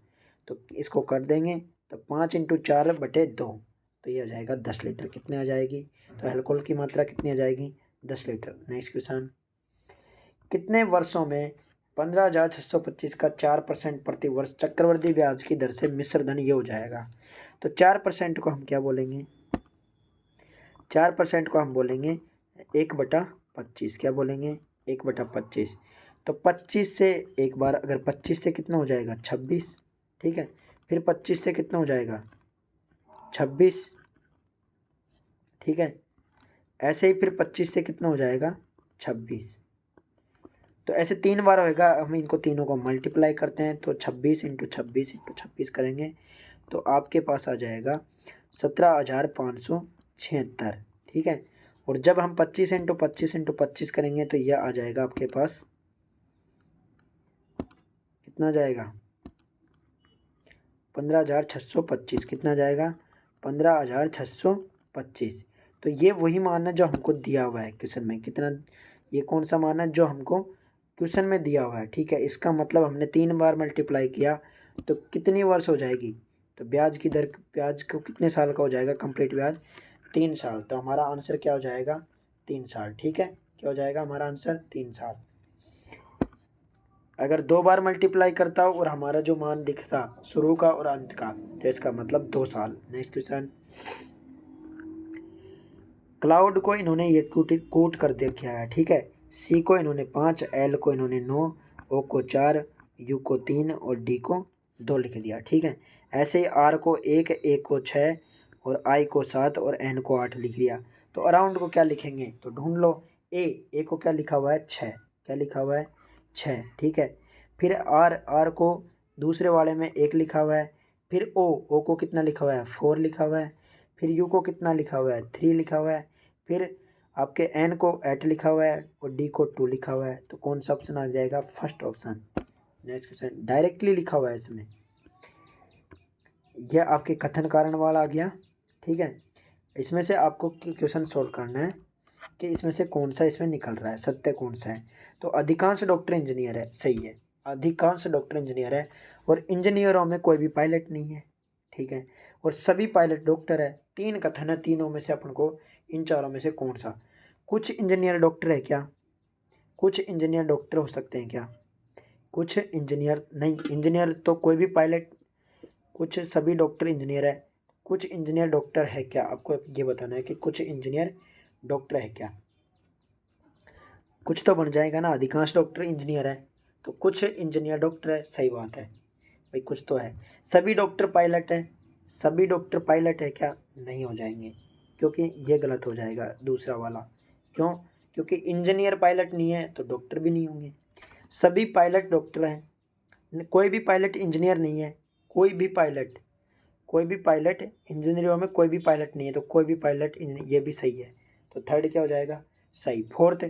तो इसको कर देंगे तो 5 × 4/2, तो ये आ जाएगा 10 लीटर। कितने आ जाएगी? तो अल्कोहल की मात्रा कितनी आ जाएगी? 10 लीटर। नेक्स्ट क्वेश्चन, कितने वर्षों में 15,625 का 4% प्रति वर्ष चक्रवृद्धि ब्याज की दर से मिश्र धन ये हो जाएगा। तो 4% को हम क्या बोलेंगे, 4% को हम बोलेंगे 1/25। क्या बोलेंगे, 1/25। तो 25 से एक बार अगर 25 से कितना हो जाएगा 26, ठीक है। फिर 25 से कितना हो जाएगा 26, ठीक है। ऐसे ही फिर 25 से कितना हो जाएगा 26। तो ऐसे 3 बार होएगा। हम इनको तीनों को मल्टीप्लाई करते हैं तो 26 × 26 × 26 करेंगे तो आपके पास आ जाएगा 17,576, ठीक है। और जब हम 25 × 25 × 25 करेंगे तो यह आ जाएगा आपके पास कितना आ जाएगा 15,625। कितना जाएगा 15,625। तो ये वही मान है जो हमको दिया हुआ है क्वेश्चन में। कितना, ये कौन सा मान है जो हमको क्वेश्चन में दिया हुआ है, ठीक है। इसका मतलब हमने 3 बार मल्टीप्लाई किया तो कितनी वर्ष हो जाएगी, तो ब्याज की दर, ब्याज को कितने साल का हो जाएगा कंप्लीट ब्याज 3 साल। तो हमारा आंसर क्या हो जाएगा 3 साल, ठीक है। क्या हो जाएगा हमारा आंसर 3 साल। अगर 2 बार मल्टीप्लाई करता हो और हमारा जो मान दिखता शुरू का और अंत का तो इसका मतलब 2 साल। नेक्स्ट क्वेश्चन, क्लाउड को इन्होंने ये कोट कर दिया है, ठीक है। सी को इन्होंने 5, एल को इन्होंने 9, ओ को 4, यू को 3 और डी को 2 लिख दिया, ठीक है। ऐसे ही आर को 1, ए को 6 और आई को 7 और एन को 8 लिख दिया। तो अराउंड को क्या लिखेंगे, तो ढूंढ लो। ए को क्या लिखा हुआ है 6, क्या लिखा हुआ है 6, ठीक है। फिर आर को दूसरे वाले में 1 लिखा हुआ है। फिर ओ को कितना लिखा हुआ है 4 लिखा हुआ है। फिर यू को कितना लिखा हुआ है 3 लिखा हुआ है। फिर आपके एन को 8 लिखा हुआ है और डी को 2 लिखा हुआ है। तो कौन सा ऑप्शन आ जाएगा, first option. Next question, directly लिखा हुआ है इसमें, यह आपके कथन कारण वाला आ गया, ठीक है। इसमें से आपको क्वेश्चन सोल्व करना है कि इसमें से कौन सा इसमें निकल रहा है, सत्य कौन सा है। तो अधिकांश डॉक्टर इंजीनियर है, सही है। अधिकांश डॉक्टर इंजीनियर है और इंजीनियरों में कोई भी पायलट नहीं है, ठीक है। और सभी पायलट डॉक्टर है। 3 कथन है, तीनों में से अपन को इन चारों में से कौन सा, कुछ इंजीनियर डॉक्टर है क्या, कुछ इंजीनियर डॉक्टर हो सकते हैं क्या, कुछ इंजीनियर नहीं, इंजीनियर तो कोई भी पायलट, कुछ सभी डॉक्टर इंजीनियर है, कुछ इंजीनियर डॉक्टर है क्या, आपको ये बताना है कि कुछ इंजीनियर डॉक्टर है क्या। कुछ तो बन जाएगा ना, अधिकांश डॉक्टर इंजीनियर है तो कुछ इंजीनियर डॉक्टर है, सही बात है भाई, कुछ तो है। सभी डॉक्टर पायलट है, सभी डॉक्टर पायलट है क्या, नहीं हो जाएंगे क्योंकि ये गलत हो जाएगा दूसरा वाला। क्यों, क्योंकि इंजीनियर पायलट नहीं है तो डॉक्टर भी नहीं होंगे। सभी पायलट डॉक्टर हैं, कोई भी पायलट इंजीनियर नहीं है, कोई भी पायलट इंजीनियरों में कोई भी पायलट नहीं है तो कोई भी पायलट, ये भी सही है। तो थर्ड क्या हो जाएगा, सही। फोर्थ,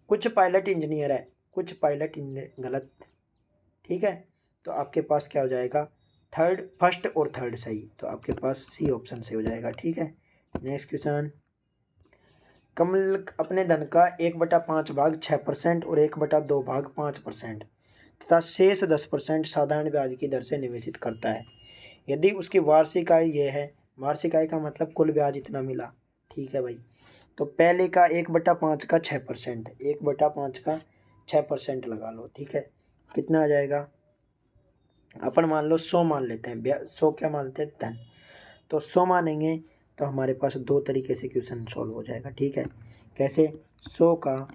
कुछ पायलट इंजीनियर है, कुछ पायलट गलत, ठीक है। तो आपके पास क्या हो जाएगा, थर्ड, फर्स्ट और थर्ड सही। तो आपके पास सी ऑप्शन से हो जाएगा, ठीक है। नेक्स्ट क्वेश्चन, कमल अपने धन का 1/5 भाग 6% और 1/2 भाग 5% तथा शेष 10% साधारण ब्याज की दर से निवेशित करता है। यदि उसकी वार्षिक आय ये है, वार्षिक आय का मतलब कुल ब्याज इतना मिला, ठीक है भाई। तो पहले का 1/5 का 6%, 1/5 का 6% लगा लो, ठीक है। कितना आ जाएगा, अपन मान लो 100 मान लेते हैं, 100 क्या मानते हैं धन। तो 100 मानेंगे तो हमारे पास 2 तरीके से क्वेश्चन सॉल्व हो जाएगा, ठीक है। कैसे, 100 का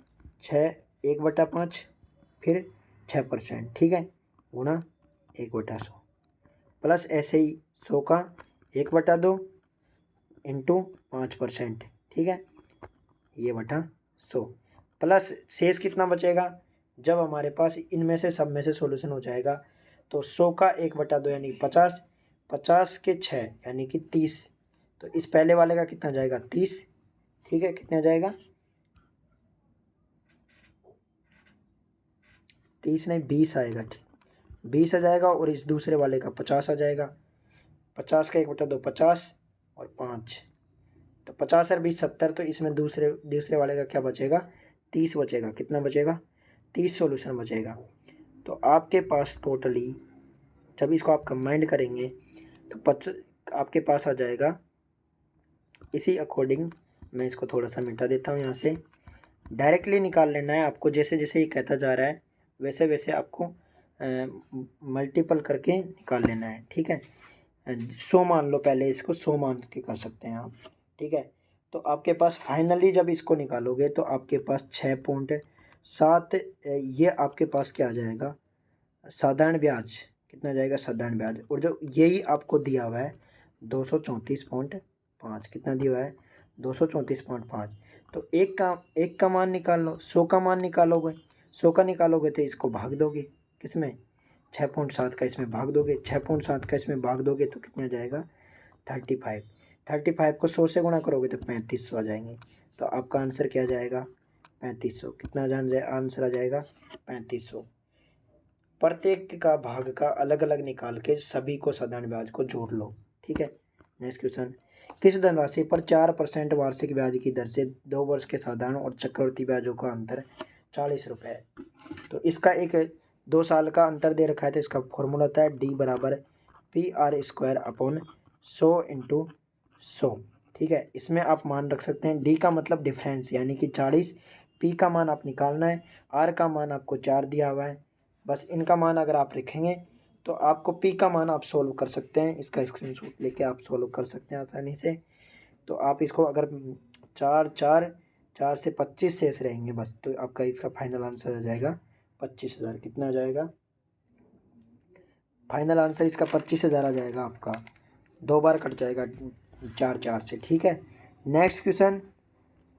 6, 1/5 फिर 6%, ठीक है, गुणा 1/100 प्लस ऐसे ही 100 का 1/2 इंटू 5%, ठीक है, ये बटा 100 प्लस शेष कितना बचेगा, जब हमारे पास इनमें से सब में से सॉल्यूशन हो जाएगा तो 100 का 1/2 यानी 50, 50 के 6 यानी कि 30। तो इस पहले वाले का कितना जाएगा 30, ठीक है। कितना जाएगा 30 नहीं 20 आएगा, ठीक 20 आ जाएगा। और इस दूसरे वाले का 50 आ जाएगा, 50 का 1/2 50 और 5, तो 50 और 20 70। तो इसमें दूसरे वाले का क्या बचेगा 30 बचेगा। कितना बचेगा 30 सॉल्यूशन बचेगा। तो आपके पास टोटली जब इसको आप कंबाइंड करेंगे तो आपके पास आ जाएगा, इसी अकॉर्डिंग मैं इसको थोड़ा सा मिटा देता हूँ यहाँ से। डायरेक्टली निकाल लेना है आपको, जैसे जैसे ये कहता जा रहा है वैसे वैसे आपको मल्टीपल करके निकाल लेना है, ठीक है। 100 मान लो, पहले इसको 100 मान के कर सकते हैं आप, ठीक है। तो आपके पास फाइनली जब इसको निकालोगे तो आपके पास 6.7, ये आपके पास क्या आ जाएगा, साधारण ब्याज कितना जाएगा, साधारण ब्याज। और जो यही आपको दिया हुआ है 234.5, कितना दिया हुआ है 234.5। तो एक का मान निकाल लो, 100 का मान निकालोगे, 100 का निकालोगे तो इसको भाग दोगे किसमें, 6.7 का इसमें भाग दोगे, 6.7 का इसमें भाग दोगे तो कितना जाएगा 35। 35 को 100 से गुणा करोगे तो 3500 आ जाएंगे। तो आपका आंसर क्या जाएगा 3500, कितना आंसर आ जाएगा 3500। प्रत्येक का भाग का अलग अलग निकाल के सभी को साधारण ब्याज को जोड़ लो, ठीक है। नेक्स्ट क्वेश्चन, किस धनराशि पर 4% वार्षिक ब्याज की दर से 2 वर्ष के साधारण और चक्रवृद्धि ब्याजों का अंतर 40 रुपये है। तो इसका एक 2 साल का अंतर दे रखा है, तो इसका फॉर्मूला होता है D बराबर PR² / 100 × 100, ठीक है। इसमें आप मान रख सकते हैं, D का मतलब डिफरेंस यानी कि 40, P का मान आप निकालना है, R का मान आपको 4 दिया हुआ है। बस इनका मान अगर आप रखेंगे तो आपको P का मान आप सोल्व कर सकते हैं, इसका स्क्रीनशॉट लेके आप सोल्व कर सकते हैं आसानी से। तो आप इसको अगर 4 से 25 शेष रहेंगे बस, तो आपका इसका फाइनल आंसर आ जाएगा 25,000। कितना आ जाएगा फाइनल आंसर इसका 25,000 आ जाएगा आपका, 2 बार कट जाएगा 4 से, ठीक है। नेक्स्ट क्वेश्चन,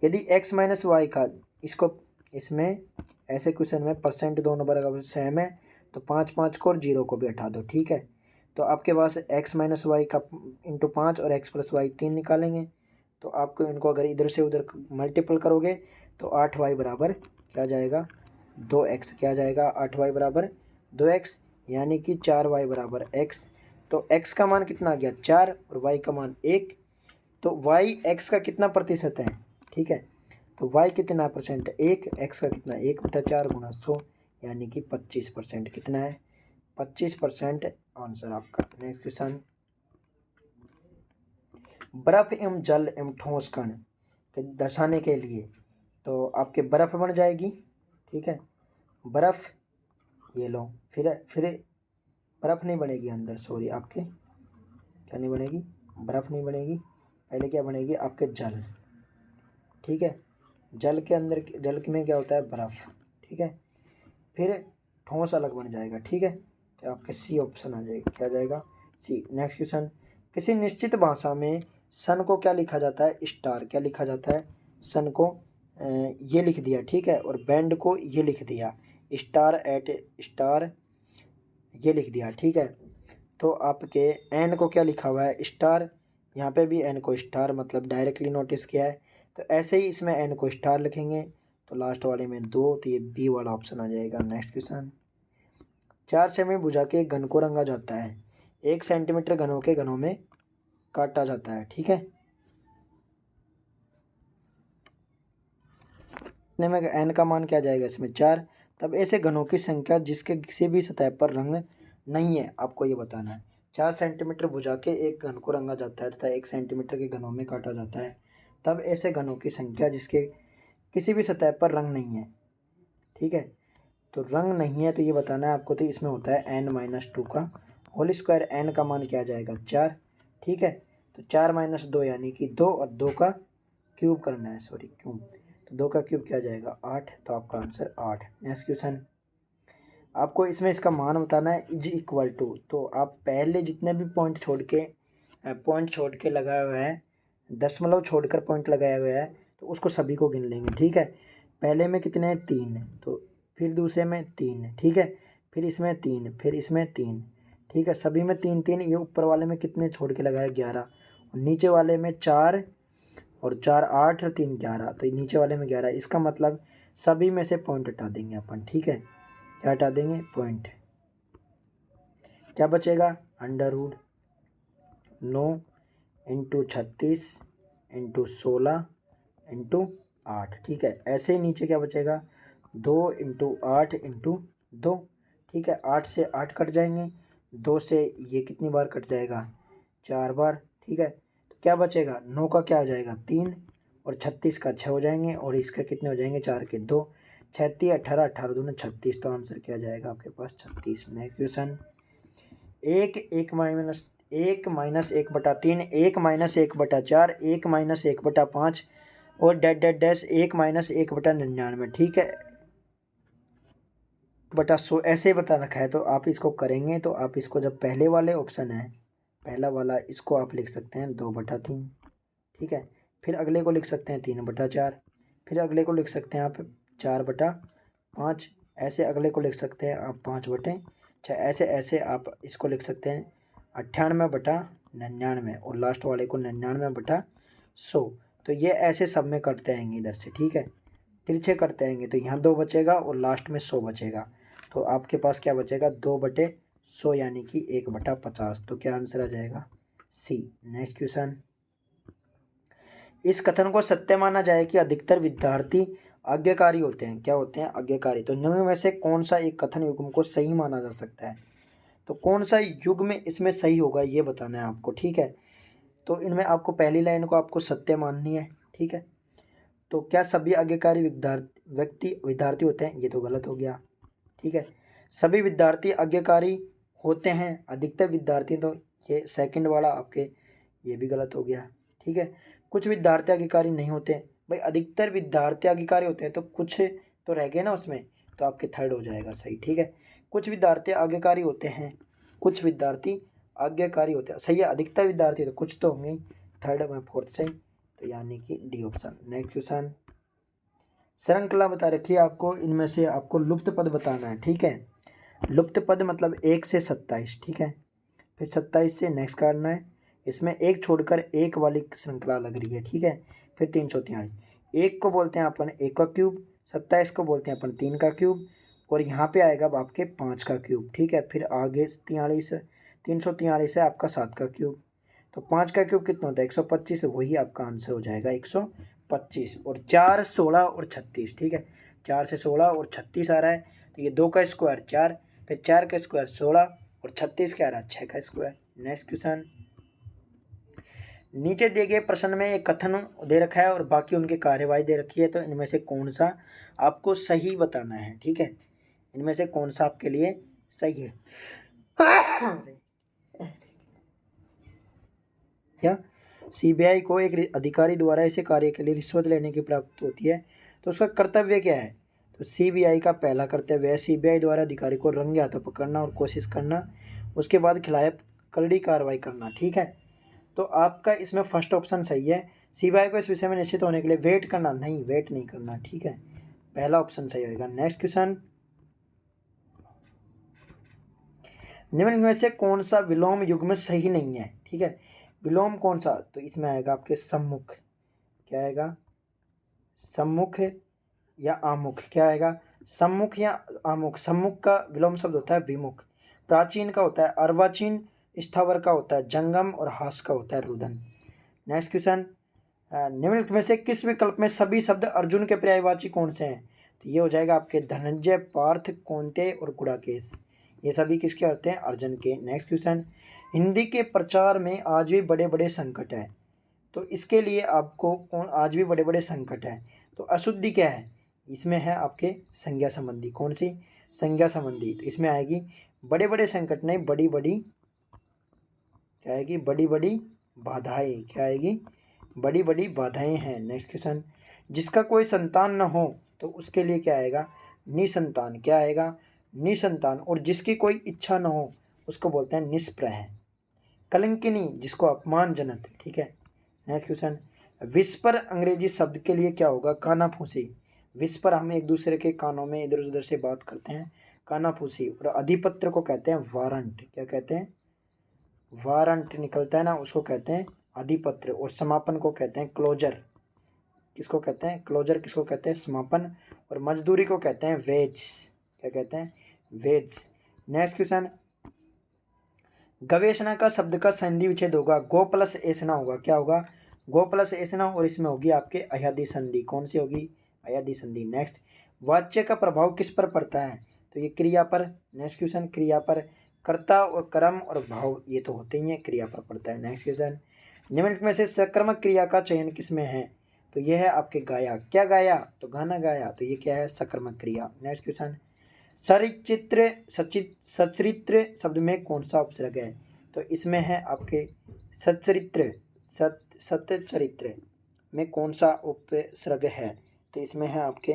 यदि x माइनस वाई का, इसको इसमें ऐसे क्वेश्चन में परसेंट दोनों बराबर सेम है तो 5 को और 0 को भी हटा दो, ठीक है। तो आपके पास x माइनस वाई का इंटू 5 और x प्लस वाई 3 निकालेंगे। तो आपको इनको अगर इधर से उधर मल्टीपल करोगे तो 8y बराबर क्या जाएगा 2x, क्या जाएगा 8y बराबर 2x, यानी कि 4y बराबर x। तो x का मान कितना आ गया 4 और y का मान 1। तो y x का कितना प्रतिशत है, ठीक है। तो y कितना परसेंट है 1, x का कितना 1/4 गुणा 100 यानी कि 25%, कितना है 25% आंसर आपका। नेक्स्ट क्वेश्चन, बर्फ एवं जल एवं ठोस कण के दर्शाने के लिए, तो आपके बर्फ बन जाएगी, ठीक है। बर्फ ये लो, फिर बर्फ नहीं बनेगी अंदर, सॉरी, आपके क्या नहीं बनेगी, बर्फ नहीं बनेगी, पहले क्या बनेगी आपके जल, ठीक है। जल के अंदर, जल में क्या होता है बर्फ, ठीक है। फिर ठोस अलग बन जाएगा, ठीक है। तो आपके सी ऑप्शन आ जाएगा, क्या आ जाएगा सी। नेक्स्ट क्वेश्चन, किसी निश्चित भाषा में सन को क्या लिखा जाता है स्टार, क्या लिखा जाता है सन को ये लिख दिया, ठीक है। और बैंड को ये लिख दिया स्टार एट स्टार, ये लिख दिया, ठीक है। तो आपके एन को क्या लिखा हुआ है स्टार, यहाँ पे भी एन को स्टार, मतलब डायरेक्टली नोटिस किया है। तो ऐसे ही इसमें एन को स्टार लिखेंगे तो लास्ट वाले में 2, तो ये बी वाला ऑप्शन आ जाएगा। नेक्स्ट क्वेश्चन, 4 सेमी भुजा के घन को रंगा जाता है, 1 सेंटीमीटर घनों के घनों में काटा जाता है, ठीक है। इतने में एन का मान क्या जाएगा इसमें 4। तब ऐसे घनों की संख्या जिसके किसी भी सतह पर रंग नहीं है, आपको ये बताना है। 4 सेंटीमीटर भुजा के एक घन को रंगा जाता है तथा 1 सेंटीमीटर के घनों में काटा जाता है। तब ऐसे घनों की संख्या जिसके किसी भी सतह पर रंग नहीं है, ठीक है। तो रंग नहीं है तो ये बताना है आपको। तो इसमें होता है n-2 का होल स्क्वायर, n का मान क्या जाएगा 4, ठीक है। तो 4 - 2 यानी कि 2, और 2 का क्यूब करना है, सॉरी क्यूब, तो 2 का क्यूब क्या जाएगा 8, तो आपका आंसर 8। नेक्स्ट क्वेश्चन, आपको इसमें इसका मान बताना है इज इक्वल टू। तो आप पहले जितने भी पॉइंट छोड़ के लगाया हुआ है, दशमलव छोड़कर पॉइंट लगाया हुआ है, तो उसको सभी को गिन लेंगे, ठीक है। पहले में कितने हैं 3, तो फिर दूसरे में 3, ठीक है। फिर इसमें 3, फिर इसमें 3, ठीक है। सभी में 3 3, ये ऊपर वाले में कितने छोड़ के लगाया 11, और नीचे वाले में 4 और 4 8 और 3 11, तो नीचे वाले में 11। इसका मतलब सभी में से पॉइंट हटा देंगे अपन, ठीक है। क्या हटा देंगे पॉइंट, क्या बचेगा √9 × 36 × 16 × 8, ठीक है। ऐसे ही नीचे क्या बचेगा 2 × 8 × 2, ठीक है। 8 से 8 कट जाएंगे, 2 से ये कितनी बार कट जाएगा 4 बार, ठीक है। तो क्या बचेगा 9 का क्या हो जाएगा 3, और 36 का 6 हो जाएंगे, और इसका कितने हो जाएंगे 4 के 2। 36 18 18 दूनी 36, तो आंसर क्या जाएगा आपके पास 36। नेक्स्ट क्वेश्चन, एक माइनस 1/3, 1-1/4, 1-1/5 और डैट डैट डैश 1-1/99, ठीक है, 1/100 ऐसे ही बता रखा है। तो आप इसको करेंगे तो आप इसको, जब पहले वाले ऑप्शन है, पहला वाला, इसको आप लिख सकते हैं 2/3, ठीक है। फिर अगले को लिख सकते हैं 3/4, फिर अगले को लिख सकते हैं आप 4/5, ऐसे अगले को लिख सकते हैं आप 5/6, ऐसे ऐसे आप इसको लिख सकते हैं 98/99 और लास्ट वाले को 99/100। तो ये ऐसे सब में करते आएंगे इधर से, ठीक है, तिरछे करते आएंगे। तो यहाँ 2 बचेगा और लास्ट में 100 बचेगा। तो आपके पास क्या बचेगा 2/100 यानी कि 1/50। तो क्या आंसर आ जाएगा सी। नेक्स्ट क्वेश्चन, इस कथन को सत्य माना जाए कि अधिकतर विद्यार्थी आज्ञाकारी होते हैं। क्या होते हैं? आज्ञाकारी। तो निम्न में से कौन सा एक कथन युग्म को सही माना जा सकता है? तो कौन सा युग्म इसमें सही होगा ये बताना है आपको, ठीक है। तो इनमें आपको पहली लाइन को आपको सत्य माननी है, ठीक है। तो क्या सभी आज्ञाकारी विद्यार्थी होते हैं? ये तो गलत हो गया, ठीक है। सभी विद्यार्थी आज्ञाकारी होते हैं, अधिकतर विद्यार्थी, तो ये सेकंड वाला आपके ये भी गलत हो गया, ठीक है। कुछ विद्यार्थी आज्ञाकारी नहीं होते, भाई अधिकतर विद्यार्थी आज्ञाकारी होते हैं तो कुछ तो रह गए ना उसमें, तो आपके थर्ड हो जाएगा सही, ठीक है। कुछ विद्यार्थी आज्ञाकारी होते हैं, कुछ विद्यार्थी आज्ञाकारी होते हैं, सही है। अधिकतर विद्यार्थी तो कुछ तो होंगे, थर्ड में फोर्थ सही, तो यानी कि डी ऑप्शन। नेक्स्ट क्वेश्चन, श्रृंखला बता रखी है आपको, इनमें से आपको लुप्त पद बताना है, ठीक है। लुप्त पद मतलब 1 से 27, ठीक है। फिर 27 से नेक्स्ट करना है, इसमें एक छोड़कर एक वाली श्रृंखला लग रही है, ठीक है। फिर 343, एक को बोलते हैं अपन 1 का क्यूब, 27 को बोलते हैं अपन 3 का क्यूब, और यहाँ पे आएगा अब आपके 5 का क्यूब, ठीक है। फिर आगे 343 है आपका 7 का क्यूब। तो 5 का क्यूब कितना होता है? 125, वही आपका आंसर हो जाएगा 125। और 4, 16 और 36, ठीक है। 4 से 16 और 36 आ रहा है, तो ये 2 का स्क्वायर 4, फिर 4 का स्क्वायर 16 और 36 क्या आ रहा है? 6 का स्क्वायर। नेक्स्ट क्वेश्चन, नीचे दिए गए प्रश्न में एक कथन दे रखा है और बाकी उनकी कार्यवाही दे रखी है, तो इनमें से कौन सा आपको सही बताना है, ठीक है। इनमें से कौन सा आपके लिए सही है? क्या सीबीआई को एक अधिकारी द्वारा ऐसे कार्य के लिए रिश्वत लेने की प्राप्त होती है, तो उसका कर्तव्य क्या है? तो सीबीआई का पहला कर्तव्य है सीबीआई द्वारा अधिकारी को रंगे हाथों पकड़ना और कोशिश करना, उसके बाद खिलाफ कड़ी कार्रवाई करना, ठीक है। तो आपका इसमें फर्स्ट ऑप्शन सही है। सीबीआई को इस विषय में निश्चित होने के लिए वेट करना, नहीं वेट नहीं करना, ठीक है। पहला ऑप्शन सही होगा। नेक्स्ट क्वेश्चन, निम्न में से कौन सा विलोम युग्म सही नहीं है, ठीक है। विलोम कौन सा? तो इसमें आएगा आपके सम्मुख, क्या आएगा? सम्मुख या आमुख, क्या आएगा? सम्मुख या आमुख। सम्मुख का विलोम शब्द होता है विमुख, प्राचीन का होता है अर्वाचीन, स्थावर का होता है जंगम और हास का होता है रुदन। नेक्स्ट क्वेश्चन, निम्नलिखित में से किस विकल्प में सभी शब्द अर्जुन के पर्यायवाची कौन से हैं? तो ये हो जाएगा आपके धनंजय, पार्थ, कौंते और गुड़ाकेश, ये सभी किसके होते हैं? अर्जुन के। नेक्स्ट क्वेश्चन, हिंदी के प्रचार में आज भी बड़े बड़े संकट है, तो इसके लिए आपको कौन? आज भी बड़े बड़े संकट है, तो अशुद्धि क्या है? इसमें है आपके संज्ञा संबंधी। कौन सी? संज्ञा संबंधी। तो इसमें आएगी बड़े बड़े संकट नहीं, बड़ी बड़ी, क्या आएगी? बड़ी बड़ी बाधाएं, क्या आएगी? बड़ी बड़ी बाधाएं हैं। नेक्स्ट क्वेश्चन, जिसका कोई संतान न हो तो उसके लिए क्या आएगा? निसंतान, क्या आएगा? निसंतान। और जिसकी कोई इच्छा न हो उसको बोलते हैं निष्प्रह। कलंकिनी, जिसको अपमानजनक, ठीक है। नेक्स्ट क्वेश्चन, विस्पर अंग्रेजी शब्द के लिए क्या होगा? कानाफूसी। विस्पर हम एक दूसरे के कानों में इधर उधर से बात करते हैं, कानाफूसी। और अधिपत्र को कहते हैं वारंट, क्या कहते हैं? वारंट निकलता है ना, उसको कहते हैं अधिपत्र। और समापन को कहते हैं क्लोजर। किसको कहते हैं? क्लोजर। किसको कहते हैं? समापन। और मजदूरी को कहते हैं वेज, क्या कहते हैं? वेज। नेक्स्ट क्वेश्चन, गवेषणा का शब्द का संधि विच्छेद होगा, गो प्लस एसना होगा, क्या होगा? गो प्लस एसना, और इसमें होगी आपके अयादी संधि। कौन सी होगी? अयादी संधि। नेक्स्ट, वाच्य का प्रभाव किस पर पड़ता है? तो ये क्रिया पर। नेक्स्ट क्वेश्चन, क्रिया पर। कर्ता और कर्म और भाव ये तो होते ही हैं, क्रिया पर पड़ता है। नेक्स्ट क्वेश्चन, निम्नलिखित में से सकर्मक क्रिया का चयन किस में है? तो ये है आपके गाया। क्या गाया? तो गाना गाया। तो ये क्या है? सकर्मक क्रिया। नेक्स्ट क्वेश्चन, सचित्र सचरित्र शब्द में कौन सा उपसर्ग है? तो इसमें है आपके सचरित्र। सतचरित्र में कौन सा उपसर्ग है? तो इसमें है आपके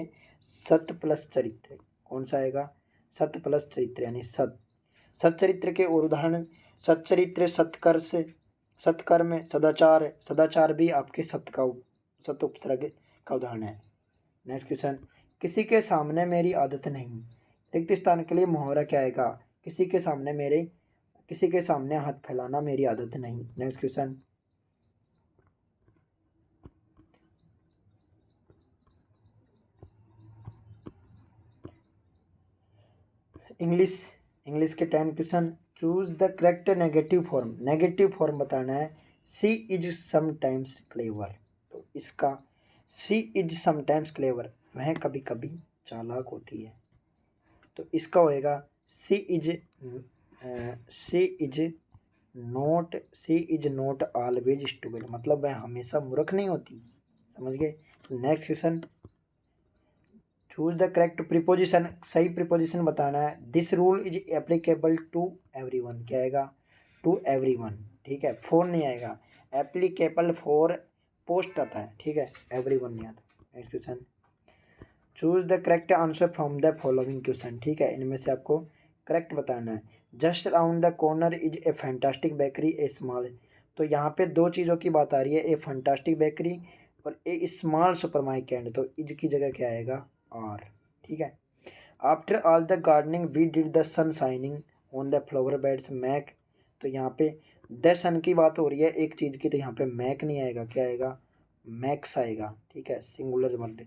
सत प्लस चरित्र। कौन सा आएगा? सत प्लस चरित्र यानी सत। सच्चरित्र के और उदाहरण, सच्चरित्र, सत्कर्ष, सत्कर्म, सदाचार। सदाचार भी आपके सत उपसर्ग का उदाहरण है। नेक्स्ट क्वेश्चन, किसी के सामने मेरी आदत नहीं। रिक्त स्थान के लिए मुहावरा क्या आएगा? किसी के सामने हाथ फैलाना मेरी आदत नहीं। नेक्स्ट क्वेश्चन, इंग्लिश के 10 question. Choose the correct negative form. Negative form बताना है। सी इज समटाइम्स क्लेवर। तो इसका सी इज समटाइम्स क्लेवर, वह कभी कभी चालाक होती है। तो इसका होएगा she is not always stupid, मतलब वह हमेशा मूर्ख नहीं होती। समझ गए? तो next question, choose the correct preposition. सही प्रीपोजिशन बताना है। This rule is applicable to everyone. क्या आएगा? To everyone. ठीक है, फॉर नहीं आएगा। एप्लीकेबल फॉर पोस्ट आता है। ठीक है, एवरीवन नहीं आता। Next question, choose the correct answer from the following question. ठीक है, इनमें से आपको करेक्ट बताना है। Just around the corner is a fantastic bakery A small. तो यहाँ पे दो चीज़ों की बात आ रही है, ए फैंटास्टिक बेकरी और ए स्मॉल सुपर मार्केट। तो इज की जगह क्या आएगा? आर। ठीक है, after all the gardening we did the sun shining on the flower beds make. तो यहाँ पे द सन की बात हो रही है एक चीज़ की, तो यहाँ पे मैक नहीं आएगा। क्या आएगा? मैक्स आएगा। ठीक है, singular word.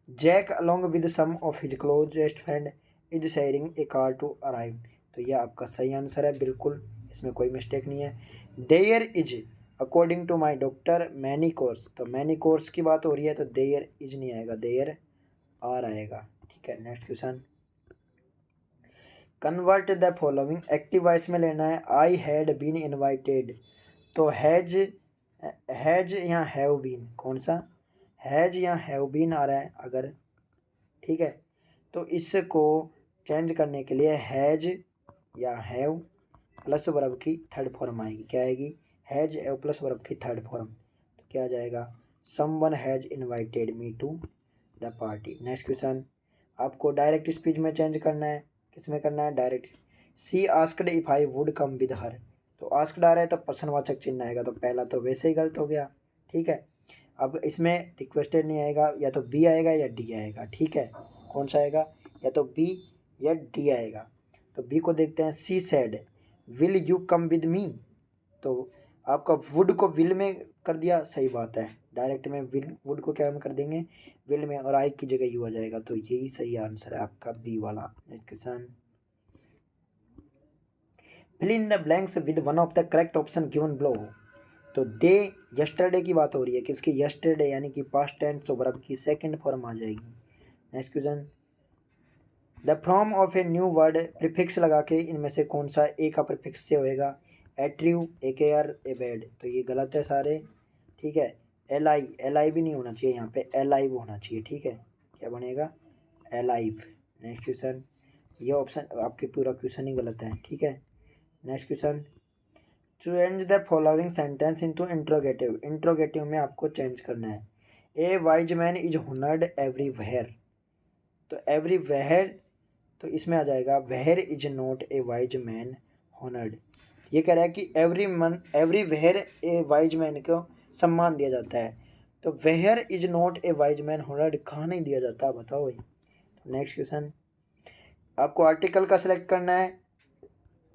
Jack along with some of his closest friend is sharing a car to arrive. तो यह आपका सही आंसर है, बिल्कुल, इसमें कोई मिस्टेक नहीं है। There is according to my doctor many course. तो मैनी कोर्स की बात हो रही है, तो देयर इज नहीं आएगा, देयर आर आएगा। ठीक है, next question, convert the following. Active voice में लेना है। I had been invited. तो हैज या हैव बीन, कौन सा? हैज या हैव बीन आ रहा है अगर। ठीक है, तो इसको चेंज करने के लिए हैज या हैव प्लस वर्ब की थर्ड फॉर्म आएगी। क्या आएगी? हैज एव प्लस वर्ब की थर्ड फॉर्म। तो क्या आ जाएगा? Someone has invited me to the party. Next question, आपको डायरेक्ट स्पीच में चेंज करना है। किस में करना है? Direct. She asked if I would come with her. तो आस्क्ड आ रहा है तो प्रश्नवाचक चिन्ह आएगा, तो पहला तो वैसे ही गलत हो गया। ठीक है, अब इसमें रिक्वेस्टेड नहीं आएगा, या तो बी आएगा या डी आएगा। ठीक है, कौन सा आएगा? या तो बी या डी आएगा। तो बी को देखते हैं। She said will you come with me. तो आपका वुड को विल में कर दिया, सही बात है। डायरेक्ट में विल वुड को क्या में कर देंगे? विल में, और आई की जगह यू आ जाएगा। तो यही सही आंसर है आपका बी वाला। Next question, fill in the blanks with one of the correct option given below. तो दे यस्टरडे की बात हो रही है, किसकी? यस्टरडे, यानी कि पास्ट टेंस, तो वर्ब की सेकंड फॉर्म आ जाएगी। Next question, the from of a new word. Prefix लगा के इनमें से कौन सा ए का प्रीफिक्स से होएगा? एट्रीव, ए केयर, ए बेड। तो ये गलत है सारे। ठीक है, एल आई भी नहीं होना चाहिए, यहाँ पे एल आई होना चाहिए। ठीक है, क्या बनेगा? एलाइव। नेक्स्ट क्वेश्चन, ये ऑप्शन आपके पूरा क्वेश्चन ही गलत है। ठीक है, next question, change the following sentence into interrogative. Interrogative में आपको चेंज करना है। A wise man is honoured everywhere. तो एवरीवेयर, तो इसमें आ जाएगा where is not a wise man honoured. ये कह रहा है कि एवरीवेयर ए वाइज मैन को सम्मान दिया जाता है। तो where is not a wise man honoured कहाँ नहीं दिया जाता, बताओ भाई। नेक्स्ट क्वेश्चन, आपको आर्टिकल का सिलेक्ट करना है।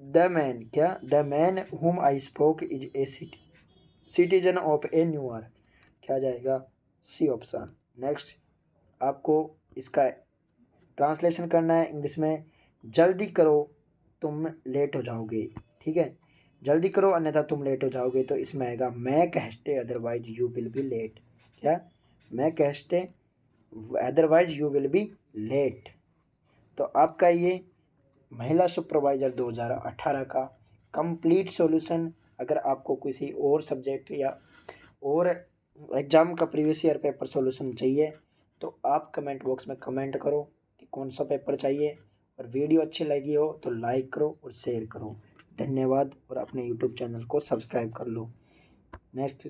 द मैन, क्या? The man whom I spoke is a citizen of a New York. क्या जाएगा? C option. नेक्स्ट, आपको इसका ट्रांसलेशन करना है इंग्लिश में। जल्दी करो तुम लेट हो जाओगे। ठीक है, जल्दी करो अन्यथा तुम लेट हो जाओगे। तो इसमें आएगा make haste otherwise you will be late. क्या? Make haste otherwise you will be late. तो आपका ये महिला सुपरवाइज़र 2018 का कंप्लीट सॉल्यूशन। अगर आपको किसी और सब्जेक्ट या और एग्ज़ाम का प्रीवियस ईयर पेपर सॉल्यूशन चाहिए तो आप कमेंट बॉक्स में कमेंट करो कि कौन सा पेपर चाहिए। और वीडियो अच्छी लगी हो तो लाइक करो और शेयर करो। धन्यवाद और अपने यूट्यूब चैनल को सब्सक्राइब कर लो। नेक्स्ट